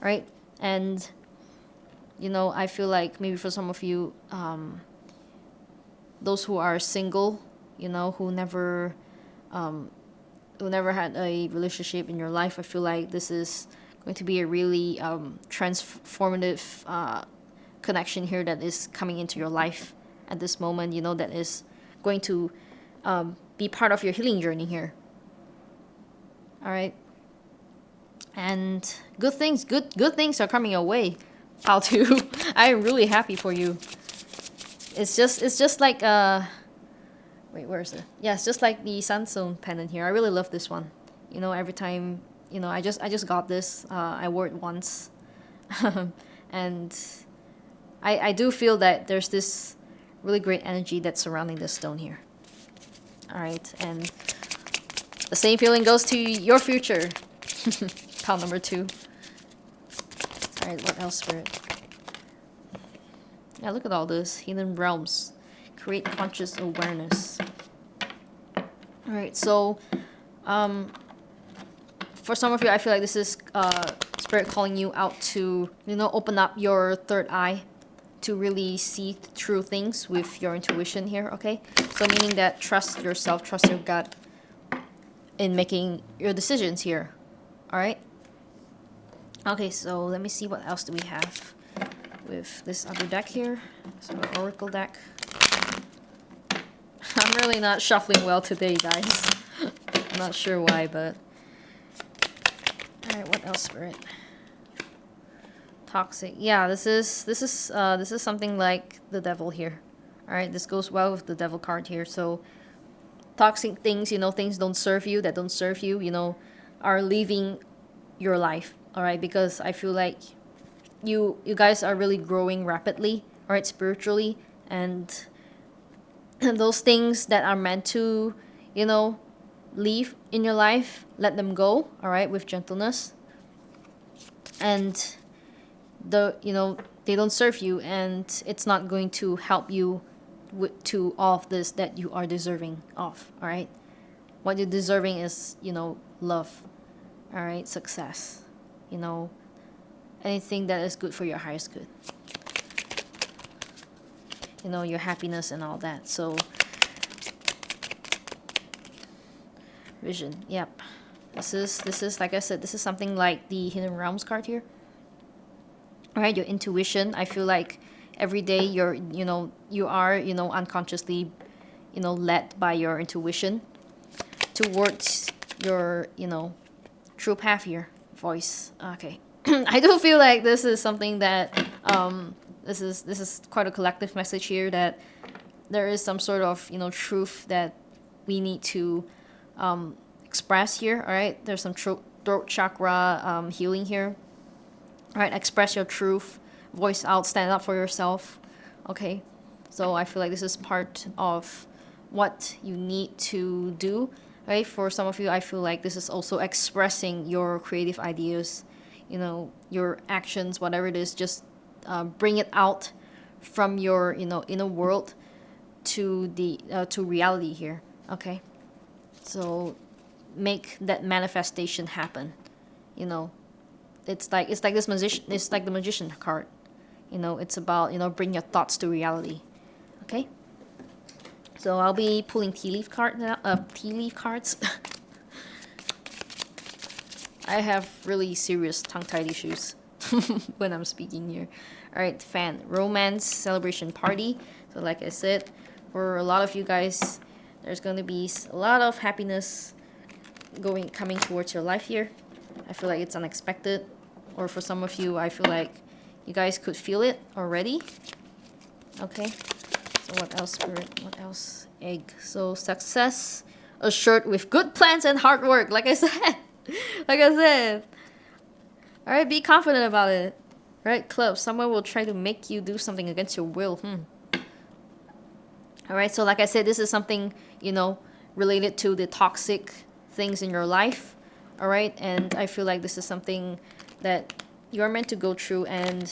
Speaker 1: right? And, I feel like maybe for some of you, those who are single, who never had a relationship in your life, I feel like this is going to be a really transformative connection here that is coming into your life at this moment, that is going to be part of your healing journey here. All right. And good things are coming your way, pal too. I am really happy for you. It's just like wait, where is it? Yeah, it's just like the Sunstone pendant here. I really love this one. Every time, I just got this. I wore it once, and I do feel that there's this really great energy that's surrounding this stone here. All right, and the same feeling goes to your future. Pile number 2. All right, what else, Spirit? Yeah, look at all this. Hidden realms. Create conscious awareness. All right, so for some of you, I feel like this is Spirit calling you out to, open up your third eye to really see through things with your intuition here, okay? So meaning that trust yourself, trust your gut in making your decisions here, all right? Okay, so let me see what else do we have with this other deck here. So Oracle deck. I'm really not shuffling well today, guys. I'm not sure why, but... Alright, what else, Spirit? Toxic. Yeah, this is something like the devil here. Alright, this goes well with the devil card here. So toxic things, things don't serve you, that don't serve you, are leaving your life. Alright, because I feel like you guys are really growing rapidly, alright, spiritually, and those things that are meant to, leave in your life, let them go, alright, with gentleness. And they don't serve you, and it's not going to help you to all of this that you are deserving of, all right? What you're deserving is, love, all right, success, anything that is good for your highest good, your happiness and all that. So vision, yep. This is like I said, this is something like the Hidden Realms card here. All right, your intuition. I feel like every day you are unconsciously led by your intuition towards your true path here. Voice. Okay. I do feel like this is something that this is quite a collective message here, that there is some sort of truth that we need to express here. All right, there's some throat chakra healing here. All right, express your truth, voice out, stand up for yourself. Okay, so I feel like this is part of what you need to do. Right, for some of you, I feel like this is also expressing your creative ideas, your actions, whatever it is. Just bring it out from your inner world to the to reality here. Okay, so make that manifestation happen. It's like this magician. It's like the magician card. It's about bring your thoughts to reality. Okay. So I'll be pulling tea leaf cards. I have really serious tongue-tied issues when I'm speaking here. All right, fan, romance, celebration, party. So like I said, for a lot of you guys, there's going to be a lot of happiness coming towards your life here. I feel like it's unexpected, or for some of you, I feel like you guys could feel it already. Okay. So what else, Spirit? What else? Egg. So success assured with good plans and hard work. Like I said. All right, be confident about it. All right, club. Someone will try to make you do something against your will. All right, so like I said, this is something, related to the toxic things in your life. All right, and I feel like this is something that you're meant to go through. And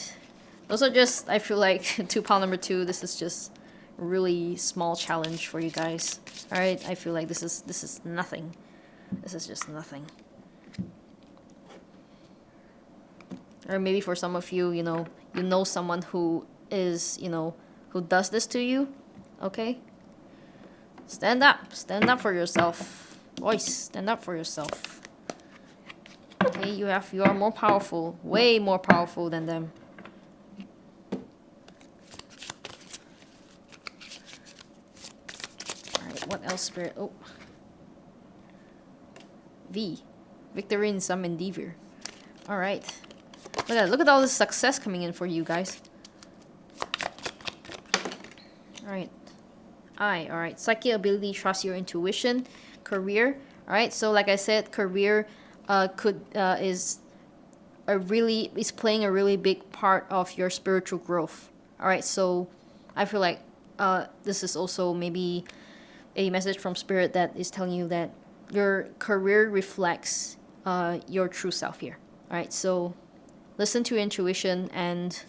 Speaker 1: those are just, I feel like, to pile number 2, this is just really small challenge for you guys. All right, I feel like this is nothing. This is just nothing. Or maybe for some of you, you know someone who is, who does this to you. Okay? Stand up. Stand up for yourself. Boys, stand up for yourself. Okay, you are more powerful, way more powerful than them. Alright, what else, Spirit? Oh. V. Victory in some endeavor. Alright. Look at all this success coming in for you guys. Alright. Alright. Psychic ability, trust your intuition. Career. Alright, so like I said, career is playing a really big part of your spiritual growth. Alright, so I feel like this is also maybe a message from Spirit that is telling you that your career reflects your true self here. Alright, so listen to your intuition and,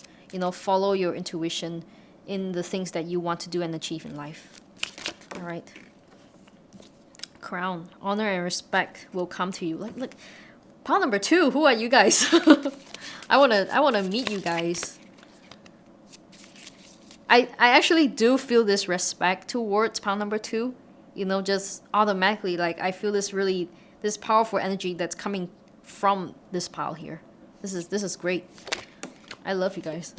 Speaker 1: follow your intuition in the things that you want to do and achieve in life. Alright. Crown. Honor and respect will come to you. Look, pile number 2. Who are you guys? I wanna meet you guys. I actually do feel this respect towards pile number 2. Just automatically, like, I feel this powerful energy that's coming from this pile here. This is great. I love you guys.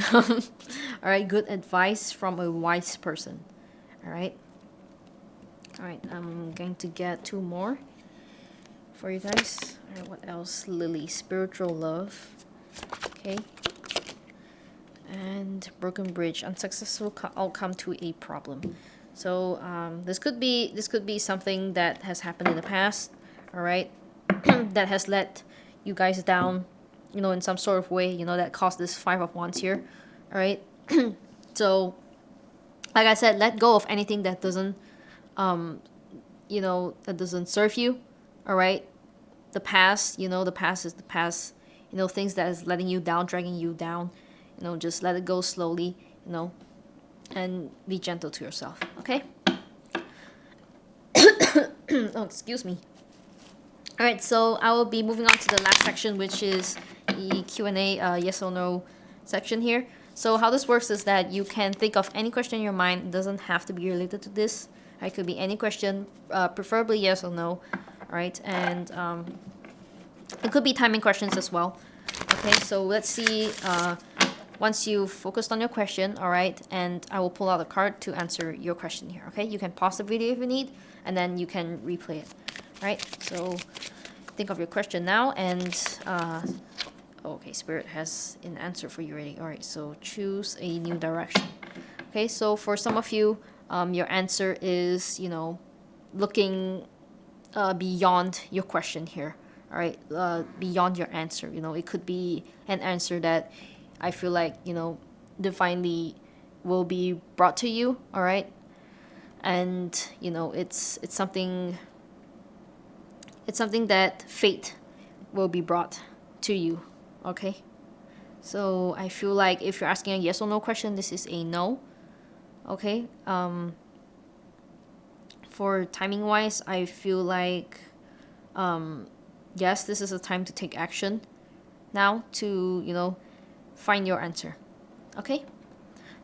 Speaker 1: Alright, good advice from a wise person. Alright. Alright, I'm going to get 2 more for you guys. Alright, what else? Lily, spiritual love. Okay. And broken bridge, unsuccessful outcome to a problem. So this could be something that has happened in the past. Alright. That has let you guys down, in some sort of way, that caused this 5 of Wands here. Alright. So like I said, let go of anything that doesn't that doesn't serve you. Alright. The past, the past is the past. Things that is letting you down, dragging you down, just let it go slowly, and be gentle to yourself. Okay. Oh, excuse me. Alright, so I will be moving on to the last section, which is the Q&A yes or no section here. So how this works is that you can think of any question in your mind. It doesn't have to be related to this. It could be any question, preferably yes or no. Alright, and it could be timing questions as well. Okay, so let's see once you've focused on your question, alright, and I will pull out a card to answer your question here. Okay, you can pause the video if you need, and then you can replay it. Alright, so think of your question now, and okay, Spirit has an answer for you already. Alright, so choose a new direction. Okay, so for some of you, your answer is, looking beyond your question here. Alright, beyond your answer. It could be an answer that I feel like, divinely will be brought to you. Alright, and, it's something that fate will be brought to you. Okay, so I feel like if you're asking a yes or no question, this is a no. Okay, for timing wise, I feel like yes, this is a time to take action now to find your answer. Okay,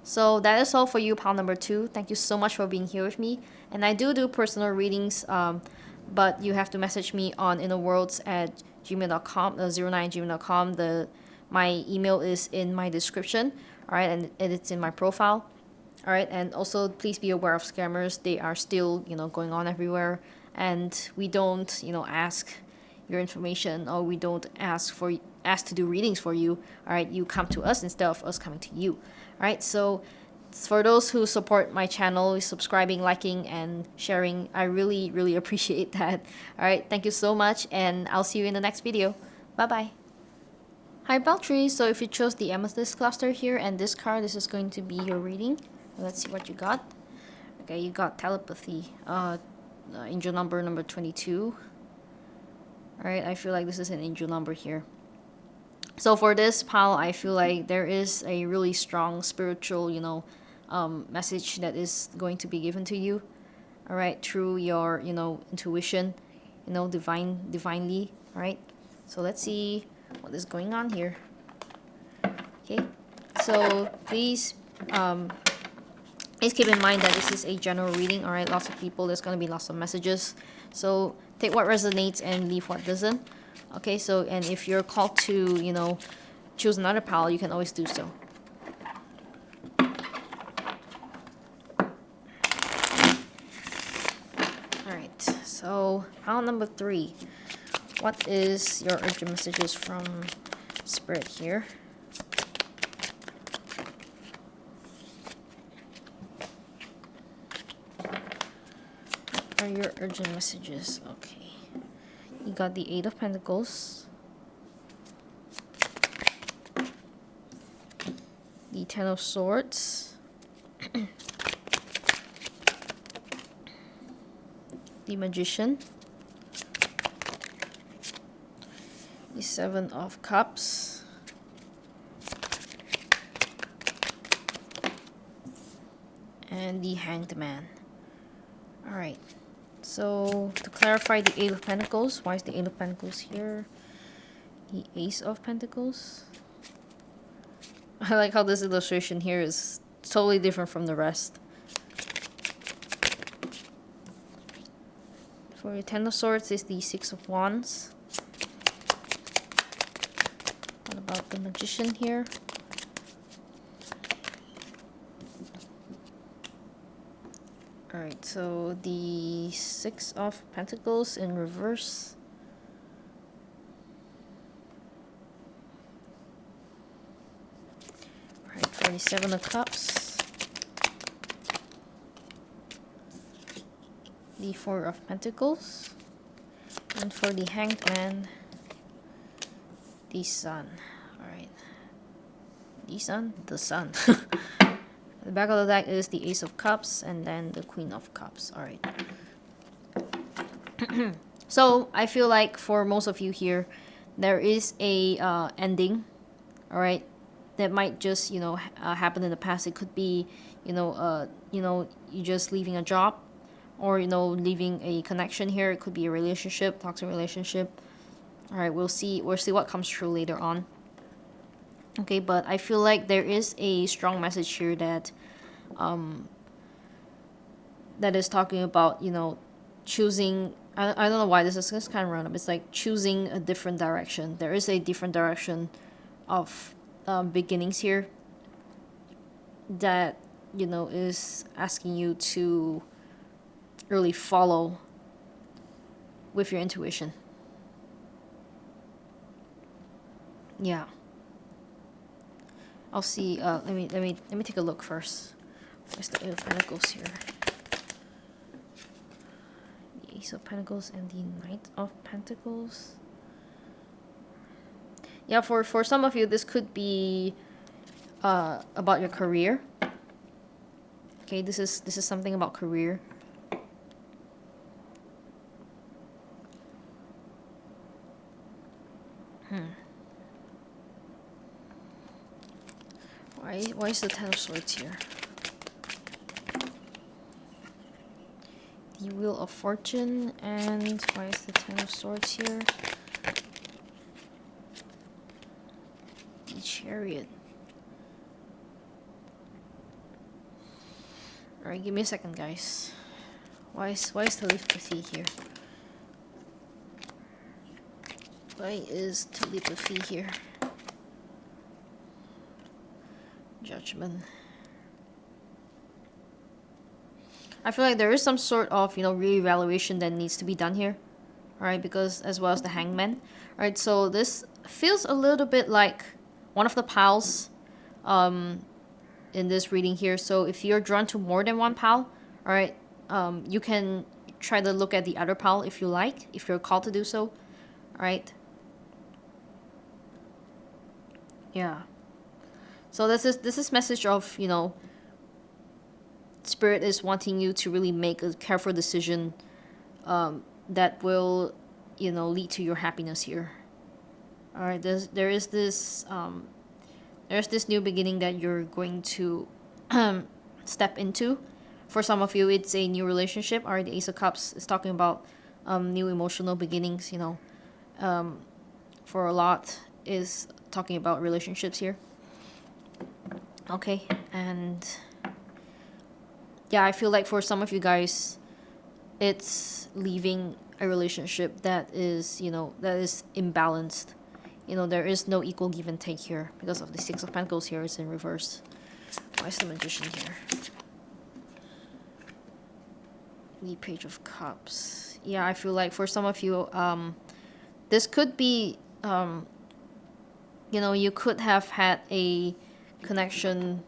Speaker 1: so that is all for you, pile number 2. Thank you so much for being here with me, and I do personal readings, but you have to message me on innerworlds@gmail.com, 09@gmail.com. My email is in my description, alright, and it's in my profile. Alright, and also please be aware of scammers. They are still, going on everywhere, and we don't, ask your information, or we don't ask to do readings for you. Alright, you come to us instead of us coming to you. Alright, so for those who support my channel, subscribing, liking, and sharing, I really, really appreciate that. Alright, thank you so much, and I'll see you in the next video. Bye-bye. Hi, Beltry. So if you chose the Amethyst cluster here and this card, this is going to be your reading. Let's see what you got. Okay, you got telepathy. Angel number 22. Alright, I feel like this is an angel number here. So for this pile, I feel like there is a really strong spiritual, message that is going to be given to you, all right, through your, intuition, divinely, all right? So let's see what is going on here. Okay, so please keep in mind that this is a general reading, all right? Lots of people, there's going to be lots of messages, so take what resonates and leave what doesn't. Okay, so, and if you're called to, choose another pile, you can always do so. Alright, so pile number 3. What is your urgent messages from Spirit here? What are your urgent messages? Okay. You got the 8 of Pentacles, the 10 of Swords, the Magician, the 7 of Cups, and the Hanged Man. Alright, so to clarify the 8 of Pentacles, why is the 8 of Pentacles here? The Ace of Pentacles. I like how this illustration here is totally different from the rest. For your 10 of Swords is the 6 of Wands. What about the Magician here? Alright, so the 6 of Pentacles in reverse. Alright, for the 7 of Cups. The 4 of Pentacles. And for the Hanged Man, the Sun. Alright. The Sun? The Sun. The back of the deck is the Ace of Cups and then the Queen of Cups. Alright. So, I feel like for most of you here, there is a ending. Alright. That might just, happen in the past. It could be, you just leaving a job. Or, leaving a connection here. It could be a relationship, toxic relationship. Alright, we'll see what comes through later on. Okay, but I feel like there is a strong message here that that is talking about, choosing. I don't know why this is kind of random. It's like choosing a different direction. There is a different direction of beginnings here that, is asking you to really follow with your intuition. Yeah. I'll see. Let me take a look first. Where's the 8 of Pentacles here? The Ace of Pentacles and the Knight of Pentacles. Yeah, for some of you, this could be about your career. Okay, this is something about career. Why is the 10 of Swords here? The Wheel of Fortune, and why is the 10 of Swords here? The Chariot. Alright, give me a second, guys. Why is telepathy here? Why is telepathy here? Judgment. I feel like there is some sort of, reevaluation that needs to be done here. Alright, because as well as the Hangman. Alright, so this feels a little bit like one of the piles in this reading here. So if you're drawn to more than one pile, alright, you can try to look at the other pile if you like, if you're called to do so. Alright. Yeah. So this is message of, Spirit is wanting you to really make a careful decision that will, lead to your happiness here. Alright, there's this new beginning that you're going to step into. For some of you, it's a new relationship. Or the Ace of Cups is talking about new emotional beginnings. For a lot is talking about relationships here. Okay, and yeah, I feel like for some of you guys, it's leaving a relationship that is, that is imbalanced. There is no equal give and take here because of the Six of Pentacles here is in reverse. Why is the Magician here? The Page of Cups. Yeah, I feel like for some of you, this could be, you could have had a connection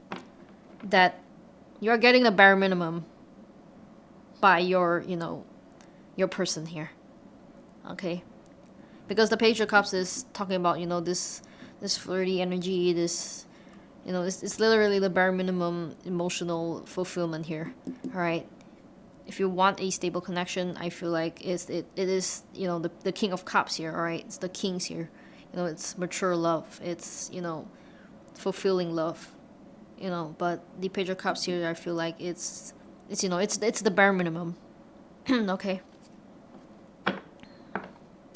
Speaker 1: that you're getting the bare minimum by your person here. Okay, because the Page of Cups is talking about this flirty energy, this it's literally the bare minimum emotional fulfillment here. All right, if you want a stable connection, I feel like it is the King of Cups here. All right, it's the Kings here. It's mature love, it's fulfilling love. But the Page of Cups here, I feel like it's the bare minimum. Okay.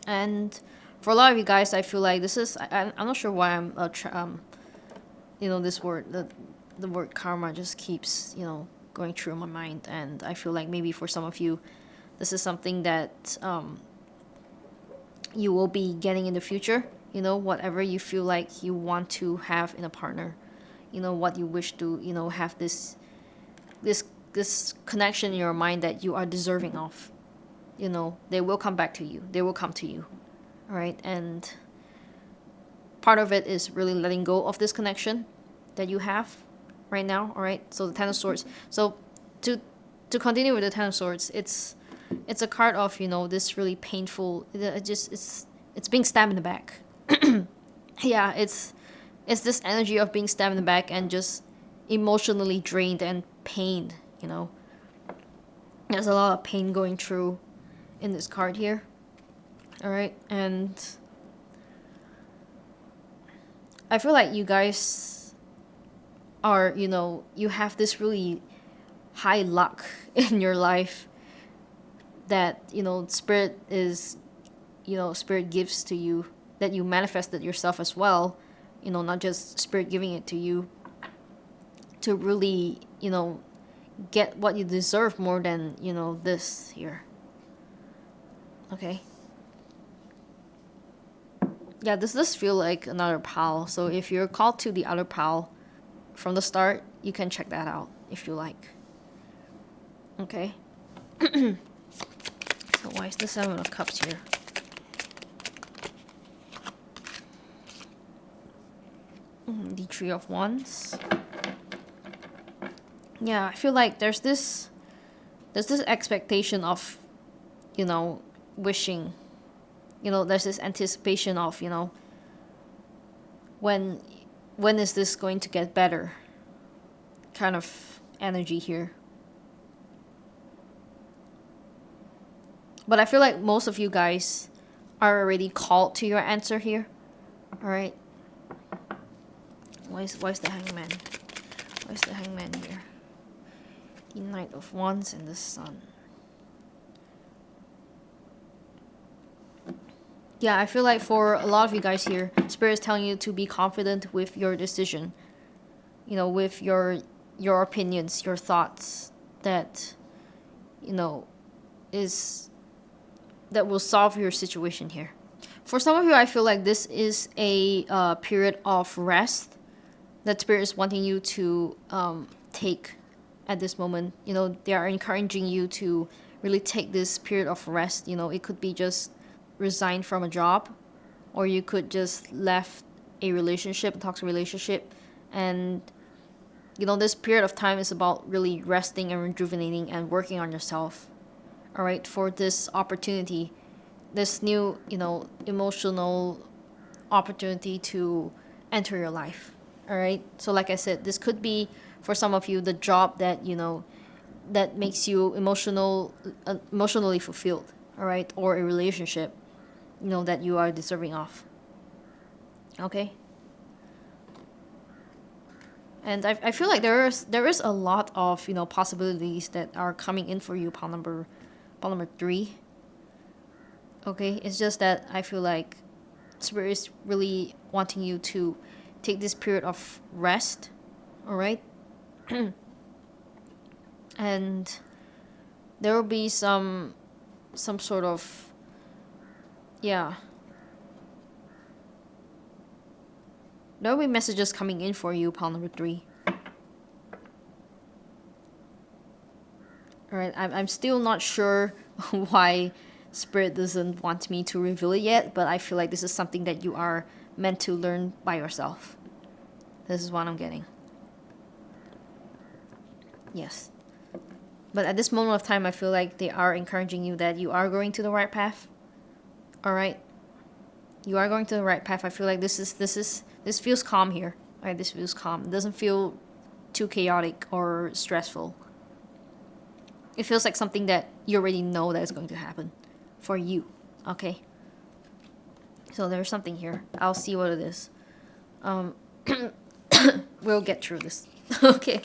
Speaker 1: And for a lot of you guys, I feel like this is I'm not sure why I'm this word, the word karma just keeps going through my mind, and I feel like maybe for some of you, this is something that you will be getting in the future. Whatever you feel like you want to have in a partner, what you wish to have this connection in your mind that you are deserving of. They will come back to you, they will come to you. All right, and part of it is really letting go of this connection that you have right now. All right, so the Ten of Swords. So to continue with the Ten of Swords, it's a card of this really painful, it's being stabbed in the back. Yeah, it's this energy of being stabbed in the back and just emotionally drained and pained. There's a lot of pain going through in this card here. All right, and I feel like you guys are you have this really high luck in your life that spirit is spirit gives to you, that you manifested yourself as well, not just spirit giving it to you to really get what you deserve more than this here. Okay, yeah, this does feel like another pile, so if you're called to the other pile from the start, you can check that out if you like. Okay. So why is the Seven of Cups here? The Three of Wands. Yeah, I feel like there's this expectation of wishing, there's this anticipation of when is this going to get better kind of energy here. But I feel like most of you guys are already called to your answer here. All right, why is the Hangman? Why is the Hangman here? The Knight of Wands and the Sun. Yeah, I feel like for a lot of you guys here, Spirit is telling you to be confident with your decision. With your opinions, your thoughts, that that will solve your situation here. For some of you, I feel like this is a period of rest that Spirit is wanting you to take at this moment. They are encouraging you to really take this period of rest. It could be just resign from a job, or you could just left a relationship, a toxic relationship, and this period of time is about really resting and rejuvenating and working on yourself. All right, for this opportunity, this new emotional opportunity to enter your life. All right, so like I said, this could be for some of you the job that that makes you emotionally fulfilled. All right, or a relationship that you are deserving of. Okay. I feel like there is a lot of, you know, possibilities that are coming in for you, pile number 3. Okay, it's just that I feel like Spirit is really wanting you to take this period of rest, all right? And there will be some sort of, yeah, there will be messages coming in for you, pile number 3. All right, I'm still not sure why Spirit doesn't want me to reveal it yet, but I feel like this is something that you are meant to learn by yourself. This is what I'm getting. Yes. But at this moment of time, I feel like they are encouraging you that you are going to the right path. All right, you are going to the right path. I feel like this feels calm here. All right, this feels calm. It doesn't feel too chaotic or stressful. It feels like something that you already know that is going to happen for you. Okay. So there's something here. I'll see what it is. We'll get through this. Okay.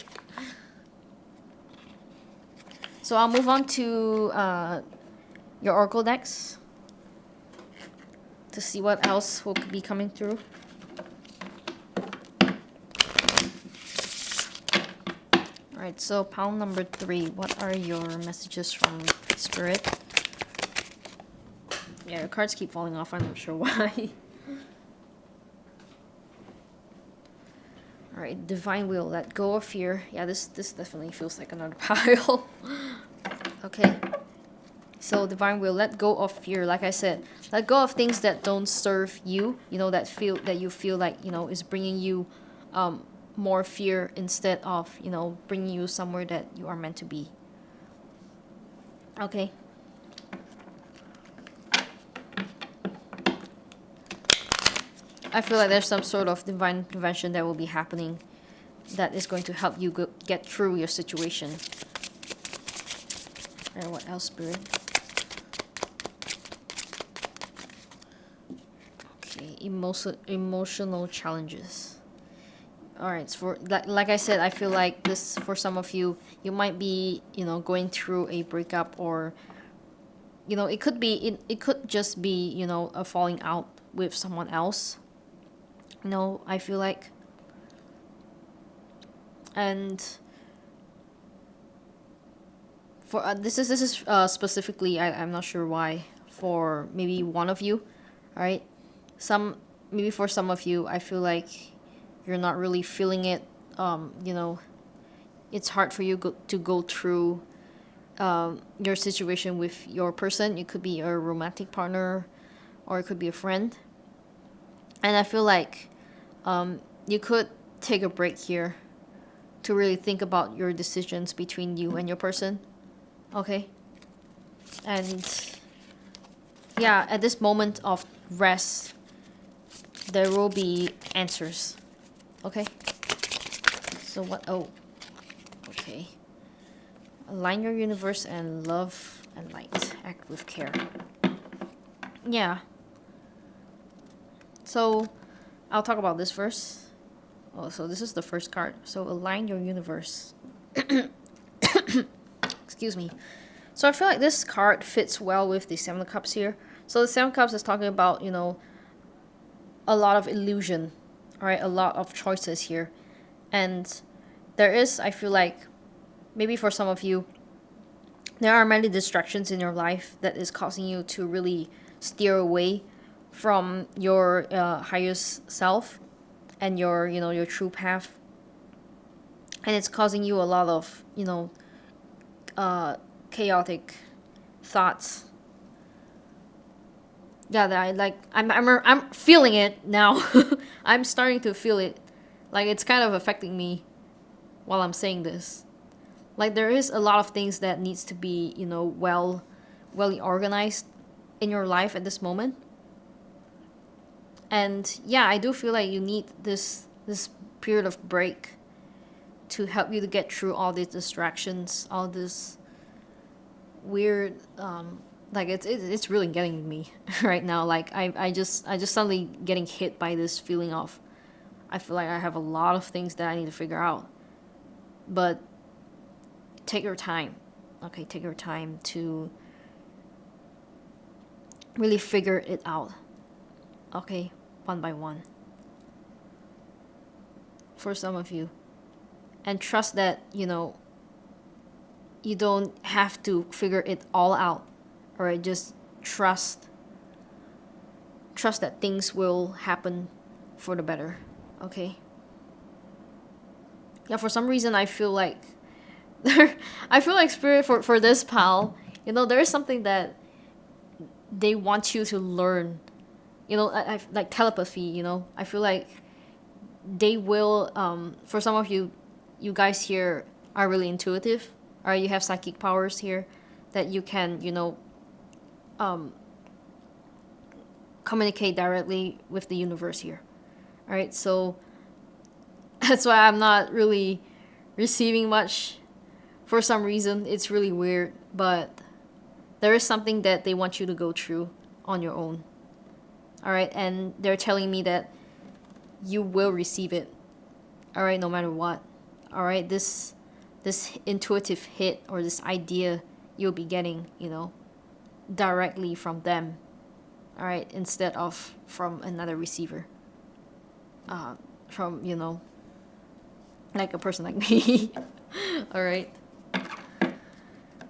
Speaker 1: So I'll move on to your Oracle decks to see what else will be coming through. Alright, so pile number 3. What are your messages from Spirit? Yeah, your cards keep falling off. I'm not sure why. Alright, Divine Will. Let go of fear. Yeah, this definitely feels like another pile. Okay. So Divine Will, let go of fear. Like I said, let go of things that don't serve you. You know, that you feel like, you know, is bringing you more fear instead of, you know, bringing you somewhere that you are meant to be. Okay. I feel like there's some sort of divine intervention that will be happening that is going to help you get through your situation. Alright, what else, Spirit? Okay, emotional challenges. Alright, so for like I said, I feel like this, for some of you, you might be, you know, going through a breakup, or, you know, it could just be, you know, a falling out with someone else. You know, I feel like. And for this is specifically, I'm not sure why, for maybe one of you, right? Maybe for some of you, I feel like you're not really feeling it. You know, it's hard for you to go through your situation with your person. It could be a romantic partner, or it could be a friend. And I feel like you could take a break here to really think about your decisions between you and your person. Okay? And yeah, at this moment of rest, there will be answers. Okay? So what? Oh. Okay. Align your universe and love and light. Act with care. Yeah. So I'll talk about this first. Oh, so this is the first card. So align your universe. Excuse me. So I feel like this card fits well with the Seven of Cups here. So the Seven of Cups is talking about, you know, a lot of illusion, right? A lot of choices here. And there is, I feel like, maybe for some of you, there are many distractions in your life that is causing you to really steer away from your highest self and your, you know, your true path. And it's causing you a lot of, you know, chaotic thoughts. Yeah, that I like. I'm feeling it now. I'm starting to feel it. Like, it's kind of affecting me while I'm saying this. Like, there is a lot of things that needs to be, you know, well organized in your life at this moment. And yeah, I do feel like you need this period of break to help you to get through all these distractions, all this weird like it's really getting me right now. Like I just suddenly getting hit by this feeling of I feel like I have a lot of things that I need to figure out. But take your time. Okay, take your time to really figure it out. Okay, one by one. For some of you. And trust that, you don't have to figure it all out. Alright, just trust that things will happen for the better. Okay? Yeah, for some reason I feel like spirit for this pal, there is something that they want you to learn. I like telepathy, I feel like they will, for some of you guys here are really intuitive, or you have psychic powers here that you can, communicate directly with the universe here. All right, so that's why I'm not really receiving much. For some reason, it's really weird, but there is something that they want you to go through on your own. All right, and they're telling me that you will receive it. All right, no matter what. All right, this intuitive hit or this idea you'll be getting, directly from them. All right, instead of from another receiver. From, like a person like me. All right.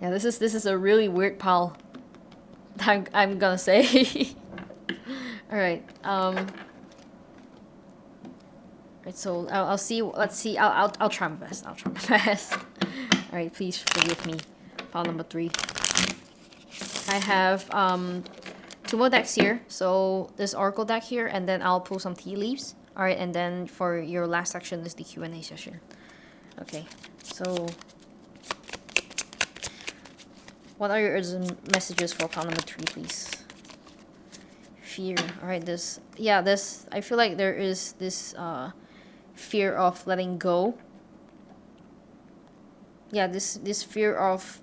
Speaker 1: Yeah, this is a really weird pal. I'm gonna say. All right. Right. So I'll see. Let's see. I'll try my best. I'll try my best. All right. Please forgive me. Pile number 3. I have 2 more decks here. So this Oracle deck here, and then I'll pull some tea leaves. All right. And then for your last section is the Q&A session. Okay. So what are your urgent messages for pile number 3, please? Fear. All right. I feel like there is this fear of letting go. Yeah, this fear of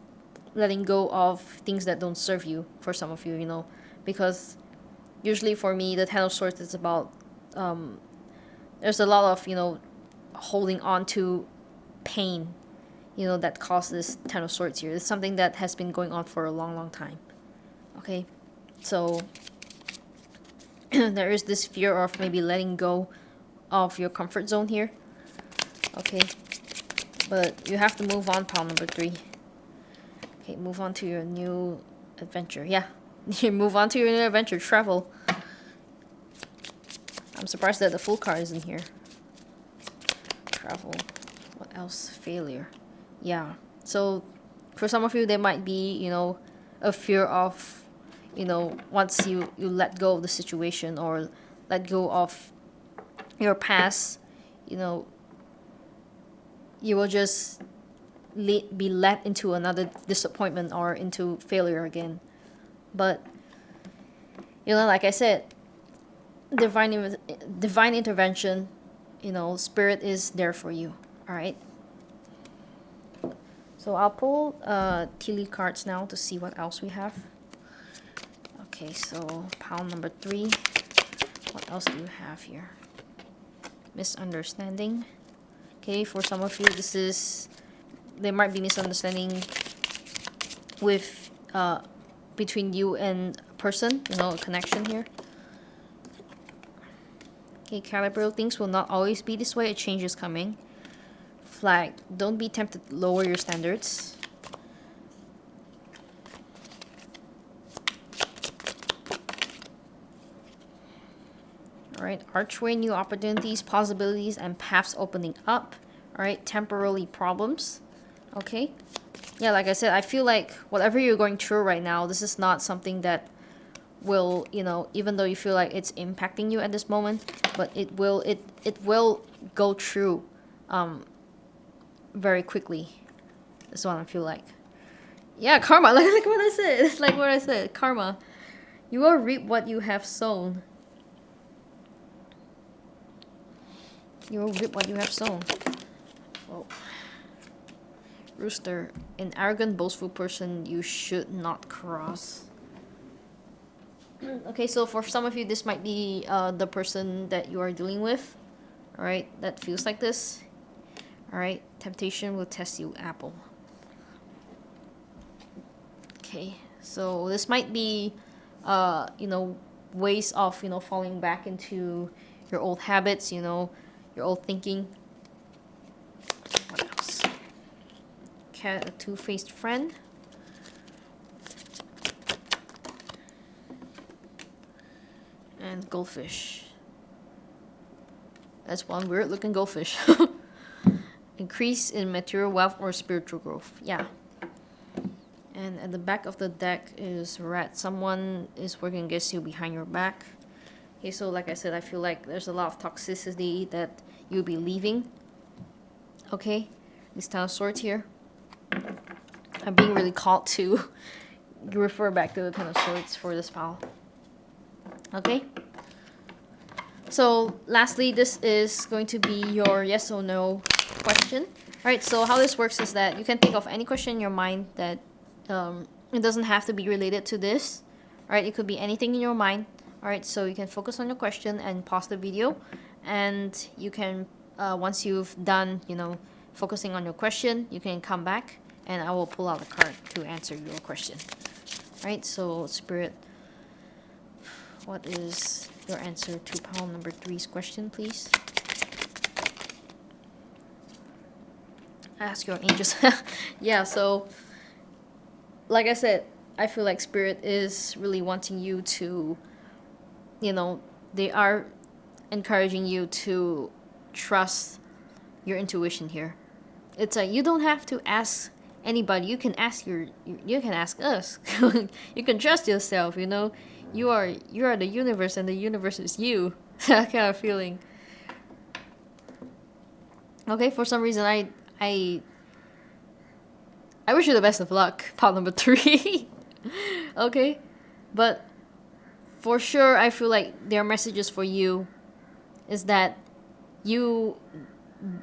Speaker 1: letting go of things that don't serve you for some of you, because usually for me the 10 of Swords is about there's a lot of holding on to pain, that causes 10 of Swords here. It's something that has been going on for a long time. Okay, so there is this fear of maybe letting go of your comfort zone here. Okay, but you have to move on, pile number 3. Okay, move on to your new adventure. Yeah, you move on to your new adventure. Travel. I'm surprised that the full card isn't here. Travel. What else? Failure. Yeah. So for some of you, there might be, a fear of, once you let go of the situation or let go of your past, you will just be led into another disappointment or into failure again. But, like I said, divine intervention, spirit is there for you. All right. So I'll pull tea leaf cards now to see what else we have. Okay, so pile number 3. What else do you have here? Misunderstanding. Okay, for some of you, there might be misunderstanding with between you and a person, a connection here. Okay, Calibro, things will not always be this way. A change is coming. Flag, don't be tempted to lower your standards. Alright, archway, new opportunities, possibilities, and paths opening up. Alright, temporarily problems. Okay. Yeah, like I said, I feel like whatever you're going through right now, this is not something that will, even though you feel like it's impacting you at this moment, but it will go through very quickly. That's what I feel like. Yeah, karma, like what I said. It's like what I said, karma. You will reap what you have sown. You will reap what you have sown. Whoa. Rooster, an arrogant, boastful person you should not cross. Okay, so for some of you, this might be the person that you are dealing with. All right, that feels like this. All right, temptation will test you, apple. Okay, so this might be, you know, ways of, you know, falling back into your old habits, you know, your old thinking. What else? Cat, a two-faced friend. And goldfish. That's one weird looking goldfish. Increase in material wealth or spiritual growth. Yeah. And at the back of the deck is rat. Someone is working against you behind your back. Okay, so like I said, I feel like there's a lot of toxicity that you'll be leaving. Okay, this Ten of Swords here. I'm being really called to refer back to the Ten of Swords for this pile. Okay. So lastly, this is going to be your yes or no question. Alright, so how this works is that you can think of any question in your mind that it doesn't have to be related to this. Alright, it could be anything in your mind. Alright, so you can focus on your question and pause the video. And you can, once you've done, you know, focusing on your question, you can come back and I will pull out a card to answer your question. Alright, so Spirit, what is your answer to pile number 3's question, please? Ask your angels. Yeah, so like I said, I feel like Spirit is really wanting you to, you know, they are encouraging you to trust your intuition here. It's like you don't have to ask anybody. You can ask you can ask us. You can trust yourself, you know. You are the universe and the universe is you. That kind of feeling. Okay, for some reason I wish you the best of luck, part number 3. Okay? But for sure I feel like their messages for you is that you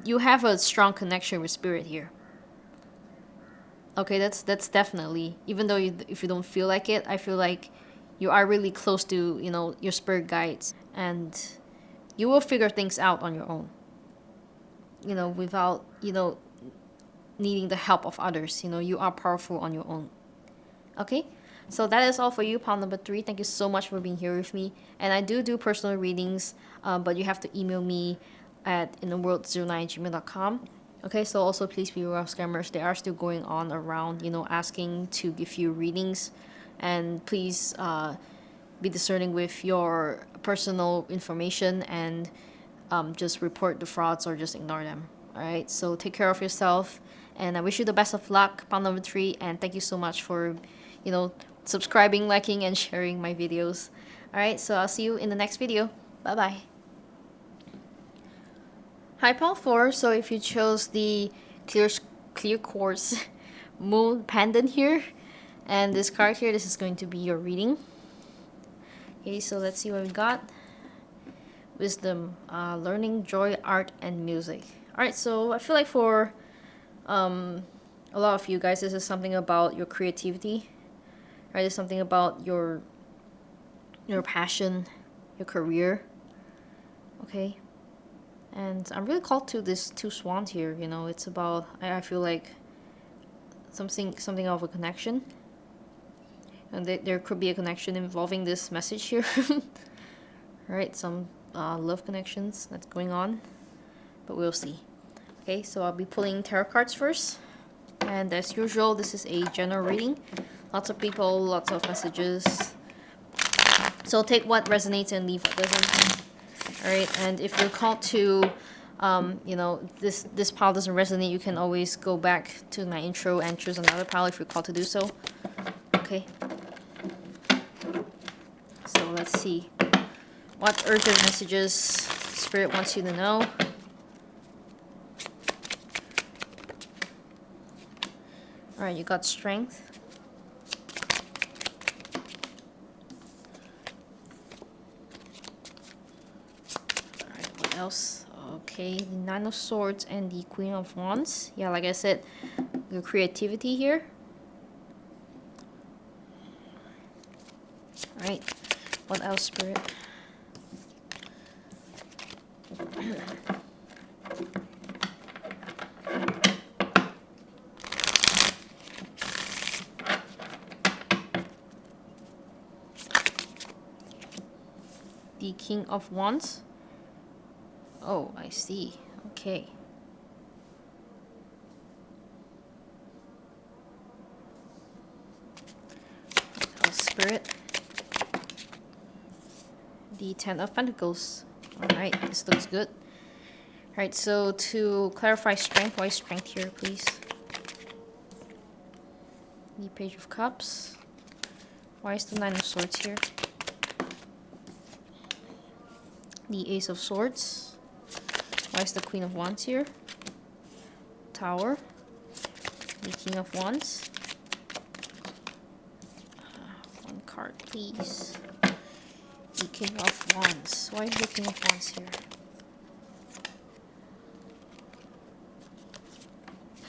Speaker 1: have a strong connection with Spirit here. Okay, that's definitely, even though if you don't feel like it, I feel like you are really close to, you know, your spirit guides, and you will figure things out on your own, you know, without, you know, needing the help of others. You know, you are powerful on your own. Okay, so that is all for you, pile number 3. Thank you so much for being here with me, and I do personal readings, but you have to email me at intheworld09@gmail.com. Okay, so also please be aware of scammers. They are still going on around, you know, asking to give you readings, and please be discerning with your personal information and just report the frauds or just ignore them. All right, so take care of yourself, and I wish you the best of luck, pile number 3, and thank you so much for, you know, subscribing, liking, and sharing my videos. All right, so I'll see you in the next video. Bye bye. Hi, pile 4. So if you chose the clear quartz moon pendant here, and this card here, this is going to be your reading. Okay, so let's see what we got. Wisdom, learning, joy, art, and music. Alright, so I feel like for a lot of you guys, this is something about your creativity. Right, it's something about your passion, your career. Okay, and I'm really called to this 2 swans here. You know, it's about, I feel like something of a connection, and there could be a connection involving this message here. Right, some love connections that's going on, but we'll see. Okay, so I'll be pulling tarot cards first, and as usual, this is a general reading. Lots of people, lots of messages, so take what resonates and leave what doesn't. Alright, and if you're called to you know, this pile doesn't resonate, you can always go back to my intro and choose another pile if you're called to do so. Okay, so let's see what urgent messages Spirit wants you to know. Alright, you got strength. Alright, what else? Okay, the 9 of Swords and the Queen of Wands. Yeah, like I said, your creativity here. Alright, what else, Spirit? The King of Wands. Oh, I see. Okay. House Spirit. The Ten of Pentacles. Alright, this looks good. Alright, so to clarify strength, why strength here, please? The Page of Cups. Why is the Nine of Swords here? The Ace of Swords. Why is the Queen of Wands here? Tower. The King of Wands. One card, please. The King of Wands. Why is the King of Wands here?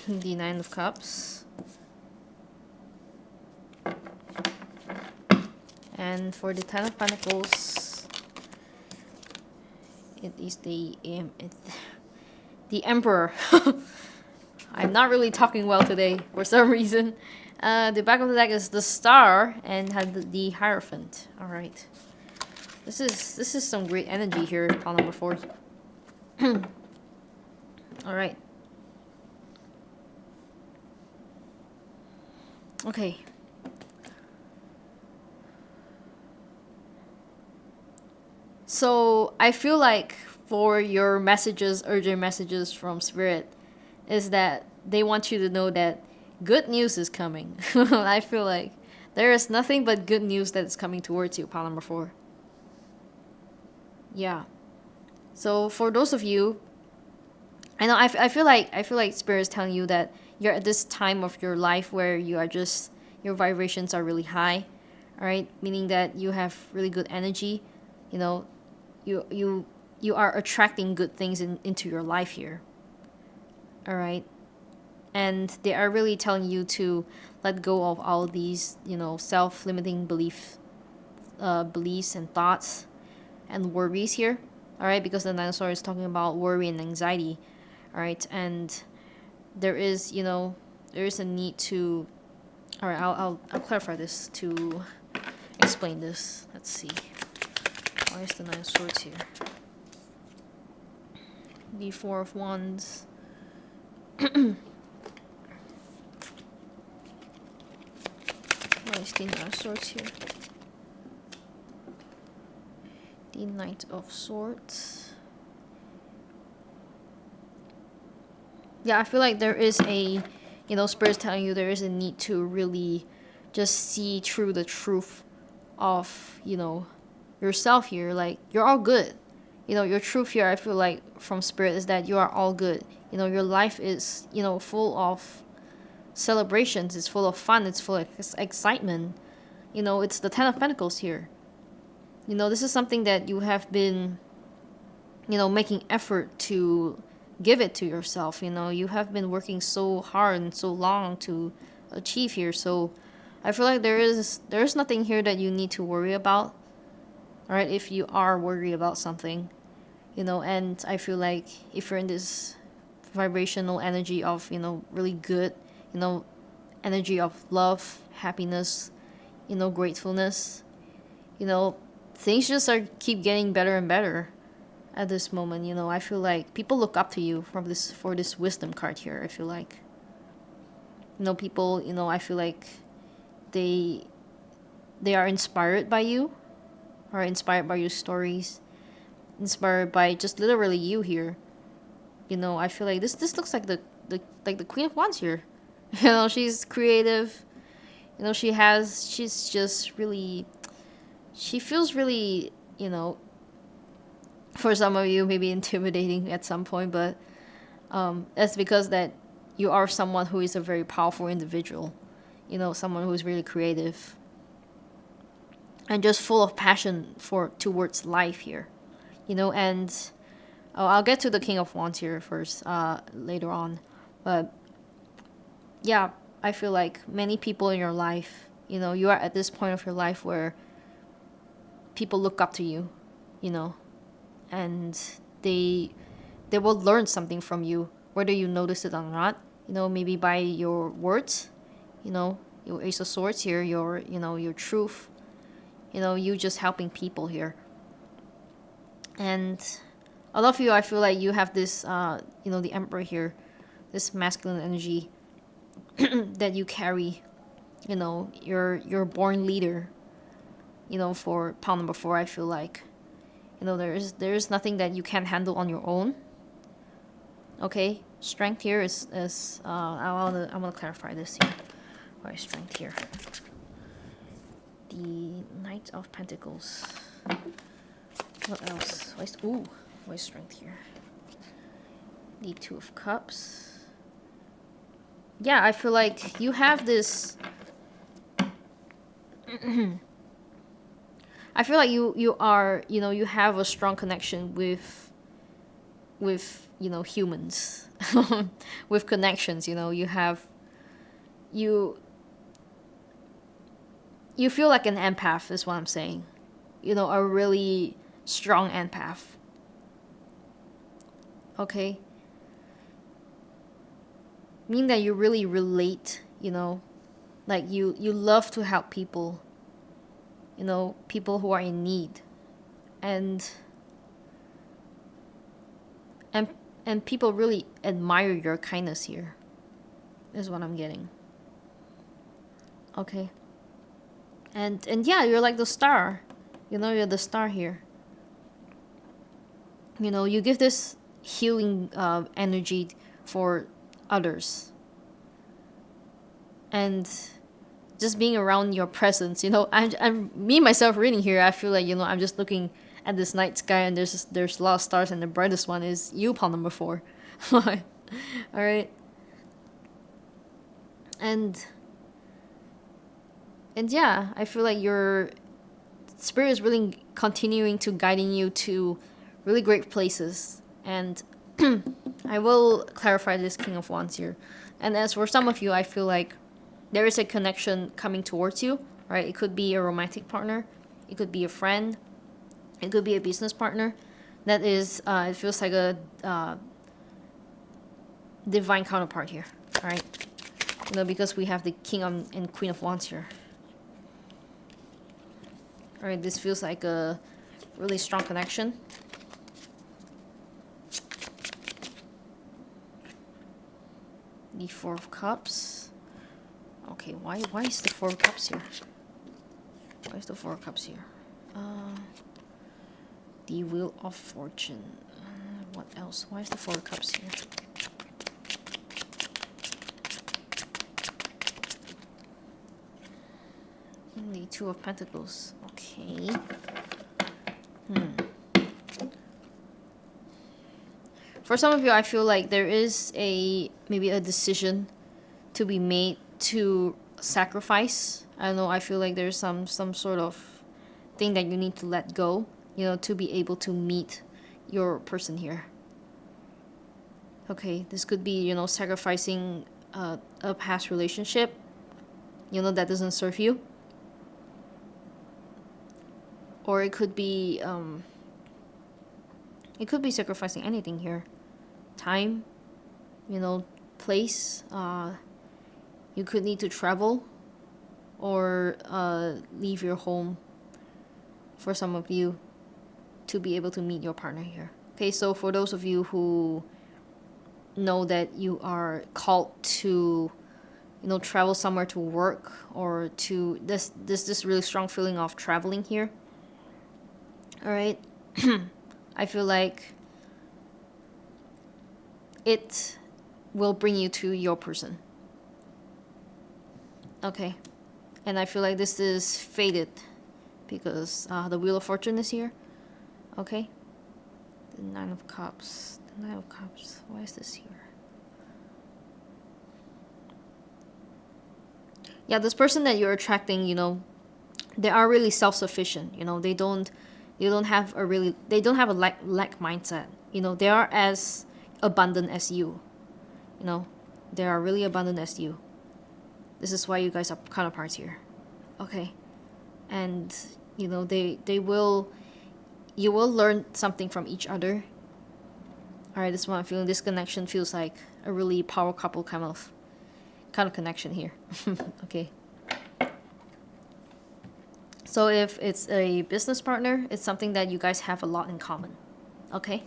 Speaker 1: The Nine of Cups. And for the Ten of Pentacles, it is the Emperor. I'm not really talking well today for some reason. The back of the deck is the Star and had the Hierophant. All right, this is some great energy here. Pile number 4. All right. Okay. So I feel like for your messages, urgent messages from Spirit, is that they want you to know that good news is coming. I feel like there is nothing but good news that is coming towards you, pile number 4. Yeah. So for those of you, I know I feel like Spirit is telling you that you're at this time of your life where you are just, your vibrations are really high, all right, meaning that you have really good energy, you know, you are attracting good things into your life here, all right, and they are really telling you to let go of all these, you know, self-limiting beliefs and thoughts and worries here, all right, because the dinosaur is talking about worry and anxiety, all right, and there is, you know, there is a need to, all right, I'll clarify this to explain this. Let's see. Why is the Nine of Swords here? The Four of Wands. Why is the Nine of Swords here? The Knight of Swords. Yeah, I feel like there is a, you know, Spirit's telling you there is a need to really just see through the truth of, you know, yourself here. Like, you're all good. You know, your truth here, I feel like, from Spirit is that you are all good. You know, your life is, you know, full of celebrations. It's full of fun. It's full of excitement. You know, it's the Ten of Pentacles here. You know, this is something that you have been, you know, making effort to give it to yourself. You know, you have been working so hard and so long to achieve here. So I feel like there is nothing here that you need to worry about. All right, if you are worried about something, you know, and I feel like if you're in this vibrational energy of, you know, really good, you know, energy of love, happiness, you know, gratefulness, you know, things just are keep getting better and better at this moment. You know, I feel like people look up to you for this wisdom card here. I feel like, you know, people, you know, I feel like they are inspired by you, or inspired by your stories, inspired by just literally you here. You know, I feel like this looks like the Queen of Wands here. You know, she's creative. You know, she's just really, she feels really, you know, for some of you maybe intimidating at some point, but that's because that you are someone who is a very powerful individual. You know, someone who is really creative and just full of passion towards life here. You know, and I'll get to the King of Wands here first, later on, but yeah, I feel like many people in your life, you know, you are at this point of your life where people look up to you, you know, and they will learn something from you, whether you notice it or not. You know, maybe by your words, you know, your Ace of Swords here, your, you know, your truth, you know, you just helping people here. And a lot of you, I feel like you have this, you know, the Emperor here, this masculine energy that you carry. You know, you're born leader. You know, for pile number 4, I feel like, you know, there is nothing that you can't handle on your own. Okay, strength here is I want to clarify this here. Why strength here? The Knight of Pentacles. What else? Why strength here? The Two of Cups. Yeah, I feel like you have this. I feel like you are, you know, you have a strong connection with you know, humans. With connections, you know, you have you feel like an empath is what I'm saying. You know, a really strong empath. Okay? Mean that you really relate, you know, like you love to help people, you know, people who are in need. And and people really admire your kindness here, is what I'm getting. Okay. And yeah, you're like the star. You know, you're the star here. You know, you give this healing energy for others. And just being around your presence, you know, I'm me myself reading here, I feel like, you know, I'm just looking at this night sky, and there's a lot of stars, and the brightest one is you, pile number 4. All right. And yeah, I feel like your spirit is really continuing to guiding you to really great places. And I will clarify this King of Wands here. And as for some of you, I feel like there is a connection coming towards you, right? It could be a romantic partner, it could be a friend, it could be a business partner. That is, it feels like a divine counterpart here, all right? You know, because we have the King and Queen of Wands here. All right, this feels like a really strong connection. The Four of Cups. Okay, why is the Four of Cups here? Why is the Four of Cups here? The Wheel of Fortune. What else? Why is the Four of Cups here? The Two of Pentacles. Okay. For some of you, I feel like there is maybe a decision to be made to sacrifice. I don't know, I feel like there's some sort of thing that you need to let go, you know, to be able to meet your person here. Okay, this could be, you know, sacrificing a past relationship, you know, that doesn't serve you. Or it could be sacrificing anything here. Time, you know, place. You could need to travel or leave your home for some of you to be able to meet your partner here. Okay, so for those of you who know that you are called to, you know, travel somewhere to work, or to this really strong feeling of traveling here. All right. I feel like it will bring you to your person. Okay. And I feel like this is fated because the Wheel of Fortune is here. Okay. The Nine of Cups. The Nine of Cups. Why is this here? Yeah, this person that you're attracting, you know, they are really self-sufficient. You know, they don't have a lack mindset. You know, they are as abundant as you. You know, they are really abundant as you. This is why you guys are counterparts here. Okay. And, you know, you will learn something from each other. All right, this one I'm feeling. This connection feels like a really power couple kind of connection here. Okay. So if it's a business partner, it's something that you guys have a lot in common. Okay.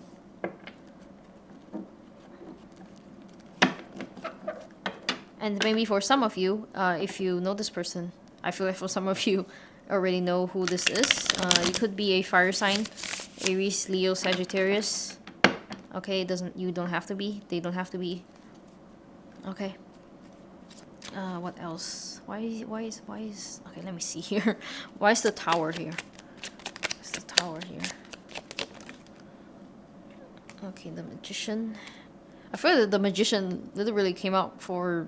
Speaker 1: And maybe for some of you, if you know this person, I feel like for some of you already know who this is. It could be a fire sign, Aries, Leo, Sagittarius. Okay, you don't have to be. They don't have to be. Okay. What else? Why is okay, let me see here. Why is the tower here? What's the tower here? Okay, the magician. I feel that the magician literally came out for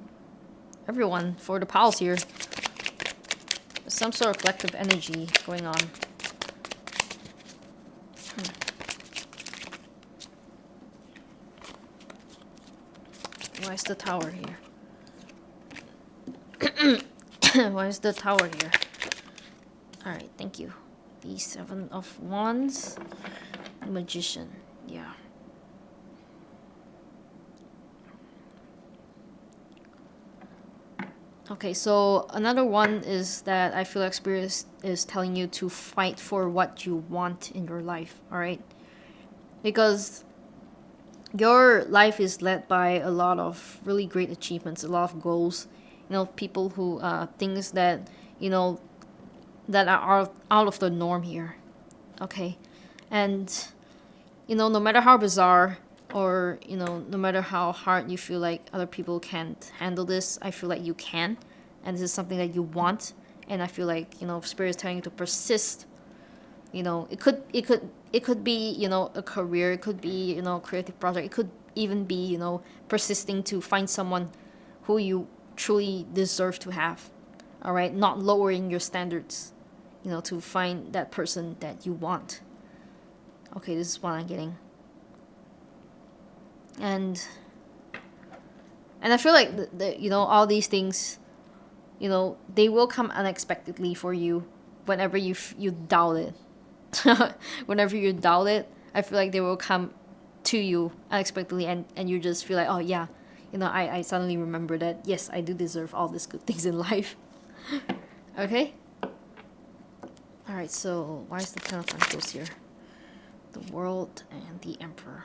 Speaker 1: everyone, for the pals here. There's some sort of collective energy going on. Why is the tower here? Why is the tower here? Alright, thank you. The 7 of Wands. The magician. Yeah. Okay, so another one is that I feel like Spirit is telling you to fight for what you want in your life, alright? Because your life is led by a lot of really great achievements, a lot of goals. You know, people who, things that, you know, that are out of the norm here, okay? And, you know, no matter how bizarre or, you know, no matter how hard you feel like other people can't handle this, I feel like you can. And this is something that you want. And I feel like, you know, Spirit is telling you to persist. You know, it could be, you know, a career. It could be, you know, a creative project. It could even be, you know, persisting to find someone who you truly deserve to have. All right? Not lowering your standards, you know, to find that person that you want. Okay, this is what I'm getting. And I feel like you know, all these things, you know, they will come unexpectedly for you whenever you doubt it. Whenever you doubt it, I feel like they will come to you unexpectedly, and you just feel like, oh yeah, you know, I suddenly remember that yes, I do deserve all these good things in life. Okay. All right. So why is the Ten of Pentacles here? The World and the Emperor.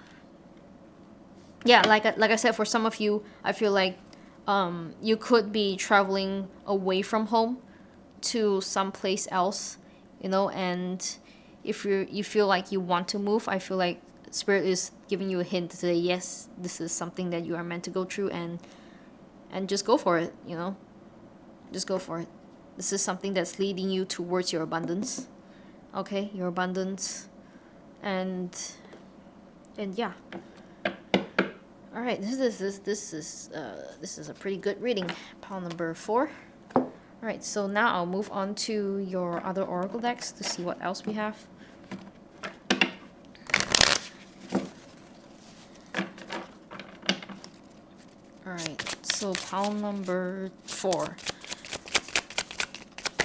Speaker 1: Yeah, like I said, for some of you, I feel like you could be traveling away from home to someplace else, you know, and if you feel like you want to move, I feel like Spirit is giving you a hint to say, yes, this is something that you are meant to go through, and just go for it, you know. Just go for it. This is something that's leading you towards your abundance. Okay, your abundance. And yeah. All right, this is a pretty good reading. Pile number 4. All right, so now I'll move on to your other oracle decks to see what else we have. All right, so pile number 4.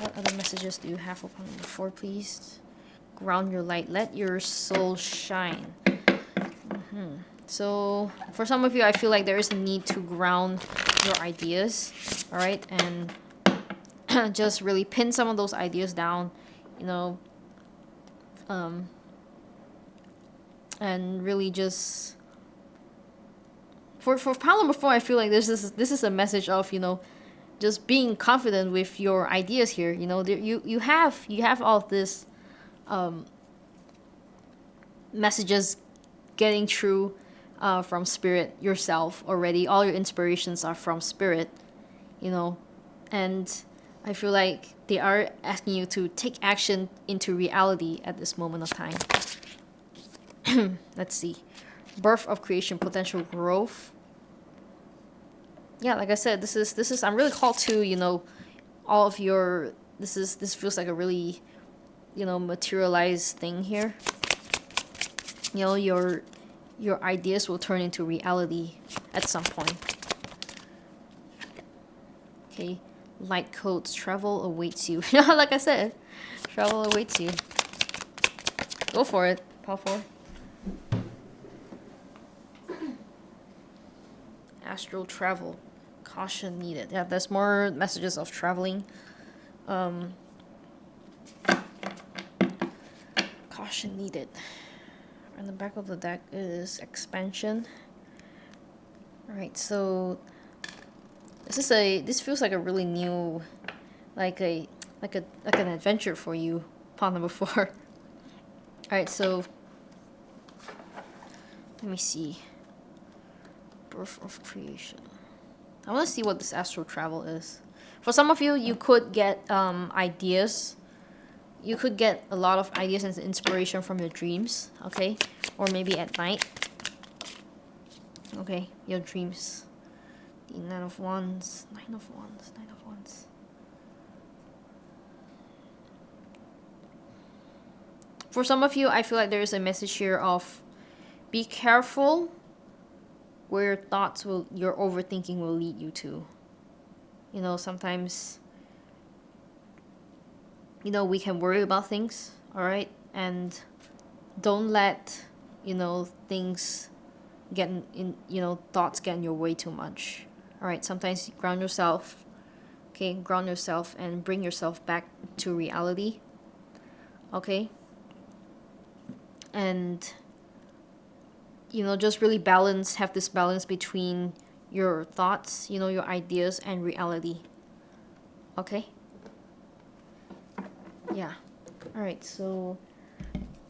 Speaker 1: What other messages do you have for pile number 4, please? Ground your light. Let your soul shine. So for some of you, I feel like there is a need to ground your ideas, all right, and just really pin some of those ideas down, you know, and really just for pile number 4, I feel like this is a message of, you know, just being confident with your ideas here. You know, you have all of this messages getting through from Spirit yourself already. All your inspirations are from Spirit, you know, and I feel like they are asking you to take action into reality at this moment of time. Let's see. Birth of creation, potential growth. Yeah, like I said, this is I'm really called to, you know, all of your this feels like a really, you know, materialized thing here. You know, your ideas will turn into reality at some point. Okay, light codes, travel awaits you. Like I said, travel awaits you. Go for it, pile 4. astral travel. Caution needed. Yeah, there's more messages of traveling. Caution needed. On the back of the deck is expansion. Alright, so this feels like a really new, like an adventure for you, pile number 4. Alright, so let me see. Birth of creation. I want to see what this astral travel is. For some of you, you could get ideas. You could get a lot of ideas and inspiration from your dreams, okay? Or maybe at night. Okay, your dreams. The Nine of Wands, Nine of Wands, Nine of Wands. For some of you, I feel like there is a message here of be careful where your thoughts your overthinking will lead you to. You know, sometimes, you know, we can worry about things, alright? And don't let, you know, things get in, you know, thoughts get in your way too much. Alright, sometimes ground yourself, okay? Ground yourself and bring yourself back to reality, okay? And, you know, just really have this balance between your thoughts, you know, your ideas and reality, okay? Yeah. Alright, so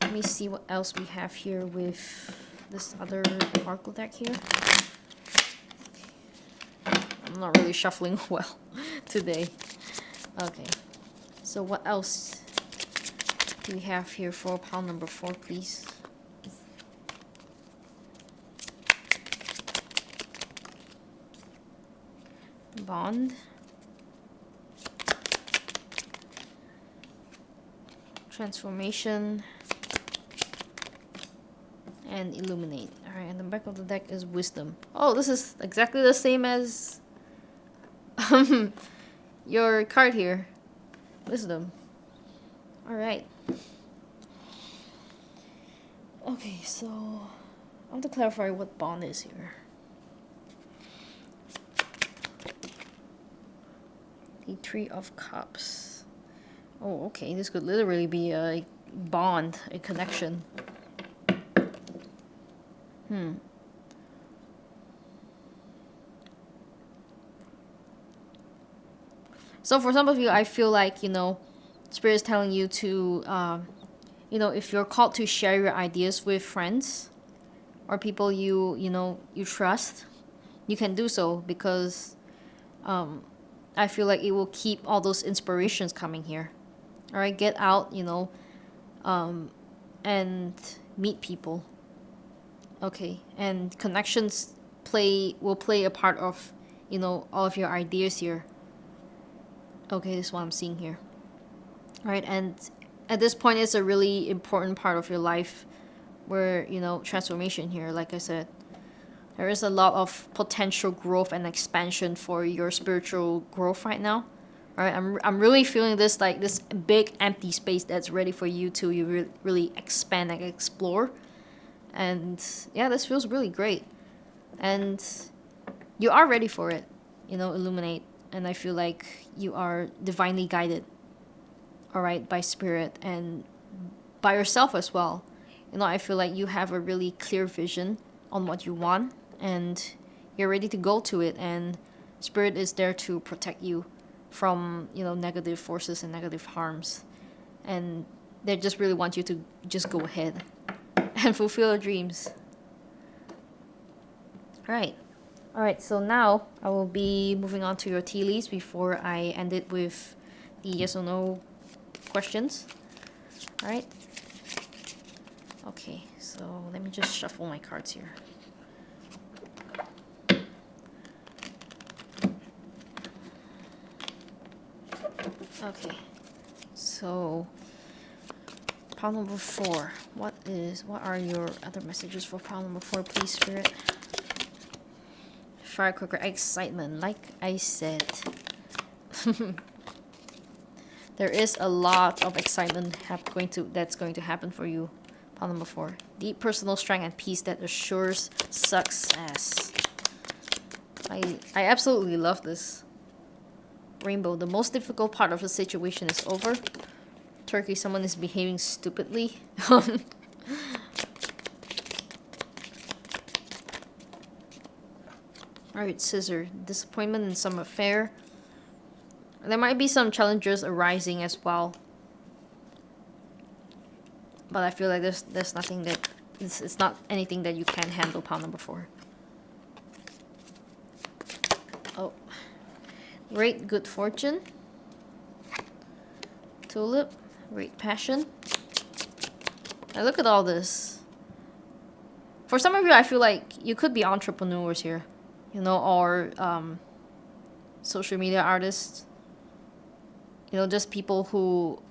Speaker 1: let me see what else we have here with this other oracle deck here. I'm not really shuffling well today. Okay. So what else do we have here for pile number 4, please? Bond. Transformation. And illuminate. Alright, and the back of the deck is wisdom. Oh, this is exactly the same as your card here. Wisdom. Alright. Okay, so I want to clarify what bond is here. The Three of Cups. Oh, okay, this could literally be a bond, a connection. So for some of you, I feel like, you know, Spirit is telling you to, you know, if you're called to share your ideas with friends or people you know, you trust, you can do so because I feel like it will keep all those inspirations coming here. All right, get out, you know, and meet people. Okay, and connections will play a part of, you know, all of your ideas here. Okay, this is what I'm seeing here. All right, and at this point, it's a really important part of your life where, you know, transformation here, like I said. There is a lot of potential growth and expansion for your spiritual growth right now. All right, I'm really feeling this, like this big empty space that's ready for you to really expand and explore. And yeah, this feels really great. And you are ready for it, you know, illuminate. And I feel like you are divinely guided, all right, by Spirit and by yourself as well. You know, I feel like you have a really clear vision on what you want and you're ready to go to it. And Spirit is there to protect you from, you know, negative forces and negative harms. And they just really want you to just go ahead and fulfill your dreams. All right, so now I will be moving on to your tea leaves before I end it with the yes or no questions. All right. Okay, so let me just shuffle my cards here. Okay, so pile number 4. What are your other messages for pile number 4, please, Spirit? Firecracker, excitement, like I said. There is a lot of excitement that's going to happen for you. Pile number 4. Deep personal strength and peace that assures success. I absolutely love this. Rainbow, the most difficult part of the situation is over. Turkey, someone is behaving stupidly. Alright, scissor, disappointment in some affair. There might be some challenges arising as well. But I feel like there's nothing that... It's not anything that you can't handle, pile number 4. Oh. Great good fortune. Tulip. Great passion. Now look at all this. For some of you, I feel like you could be entrepreneurs here. You know, or social media artists. You know, just people who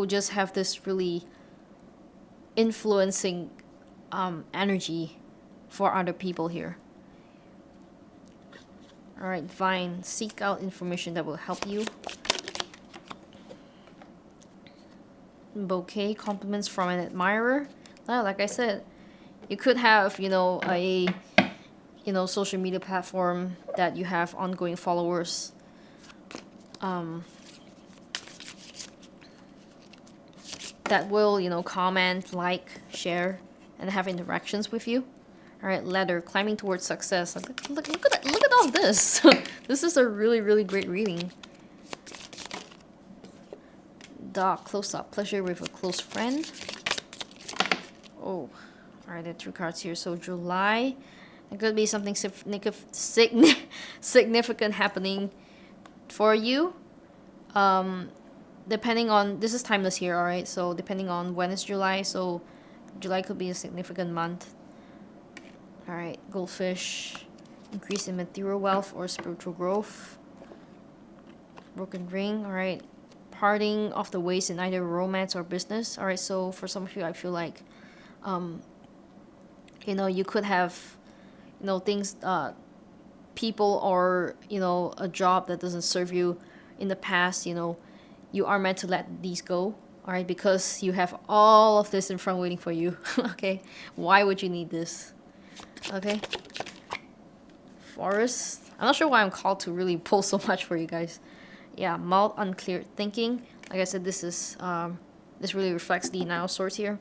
Speaker 1: just have this really influencing energy for other people here. Alright, Vine. Seek out information that will help you. Bouquet. Compliments from an admirer. Well, like I said, you could have, you know, a social media platform that you have ongoing followers. That will, you know, comment, like, share, and have interactions with you. Alright, ladder, climbing towards success. Look at all this. This is a really, really great reading. Dog, close up, pleasure with a close friend. Oh, alright, there are 2 cards here. So July, it could be something significant happening for you. Depending on, this is timeless here, alright? So depending on when it's July, so July could be a significant month. Alright, goldfish, increase in material wealth or spiritual growth. Broken ring, alright. Parting of the ways in either romance or business. Alright, so for some of you, I feel like, you know, you could have, you know, things, people or, you know, a job that doesn't serve you in the past, you know, you are meant to let these go, alright, because you have all of this in front waiting for you. Okay, why would you need this? Okay, forest. I'm not sure why I'm called to really pull so much for you guys. Yeah, mild unclear thinking. Like I said, this is this really reflects the 9 of Swords here.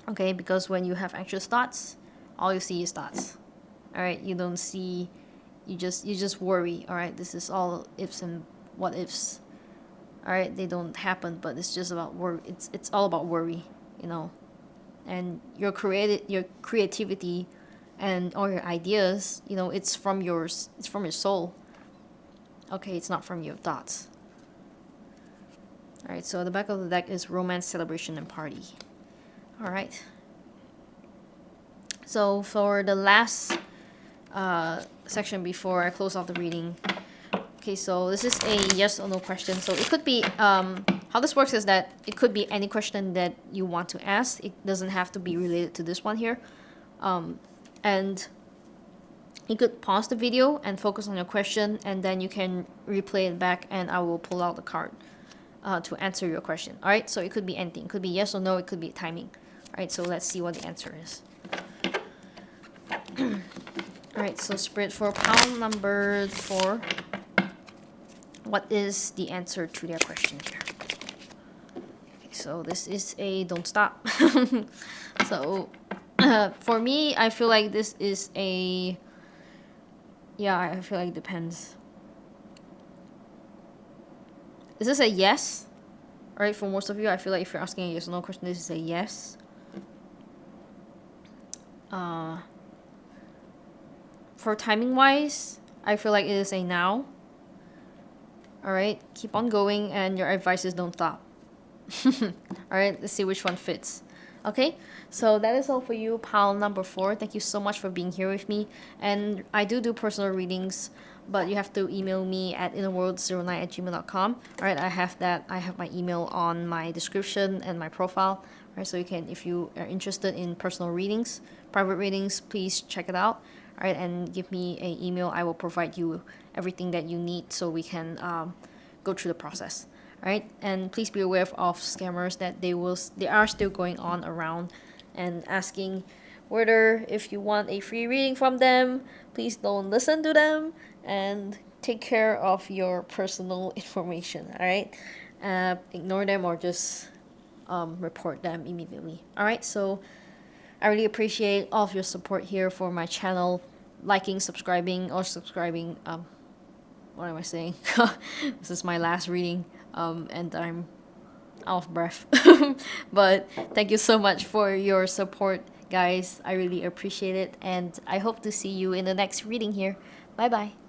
Speaker 1: Okay, because when you have anxious thoughts, all you see is thoughts. Alright, you don't see, you just worry. Alright, this is all ifs and what ifs. Alright, they don't happen, but it's just about worry. It's all about worry, you know. And your creativity and all your ideas, you know, it's from your soul. Okay, it's not from your thoughts. Alright, so the back of the deck is romance, celebration, and party. Alright. So for the last section before I close off the reading. Okay, so this is a yes or no question. So it could be, how this works is that it could be any question that you want to ask. It doesn't have to be related to this one here. And you could pause the video and focus on your question, and then you can replay it back, and I will pull out the card to answer your question. Alright, so it could be anything. It could be yes or no, it could be timing. Alright, so let's see what the answer is. Alright, so Spirit, for pile number 4, what is the answer to their question here? Okay, so this is a don't stop. So for me, I feel like this is a, yeah, I feel like it depends. Is this a yes? Alright, for most of you, I feel like if you're asking a yes or no question, this is a yes. For timing wise, I feel like it is a now. Alright, keep on going, and your advice is don't stop. Alright, let's see which one fits. Okay, so that is all for you, pile number 4. Thank you so much for being here with me. And I do personal readings, but you have to email me at innerworld09@gmail.com. Alright, I have that. I have my email on my description and my profile. Alright, so you can, if you are interested in personal readings, private readings, please check it out. Alright, and give me an email. I will provide you everything that you need so we can go through the process. Alright, and please be aware of scammers, that they are still going on around and asking whether if you want a free reading from them, please don't listen to them and take care of your personal information. All right, ignore them or just report them immediately. All right, so I really appreciate all of your support here for my channel, liking, subscribing, or subscribing. What am I saying? This is my last reading, and I'm out of breath. But thank you so much for your support, guys. I really appreciate it, and I hope to see you in the next reading here. Bye bye.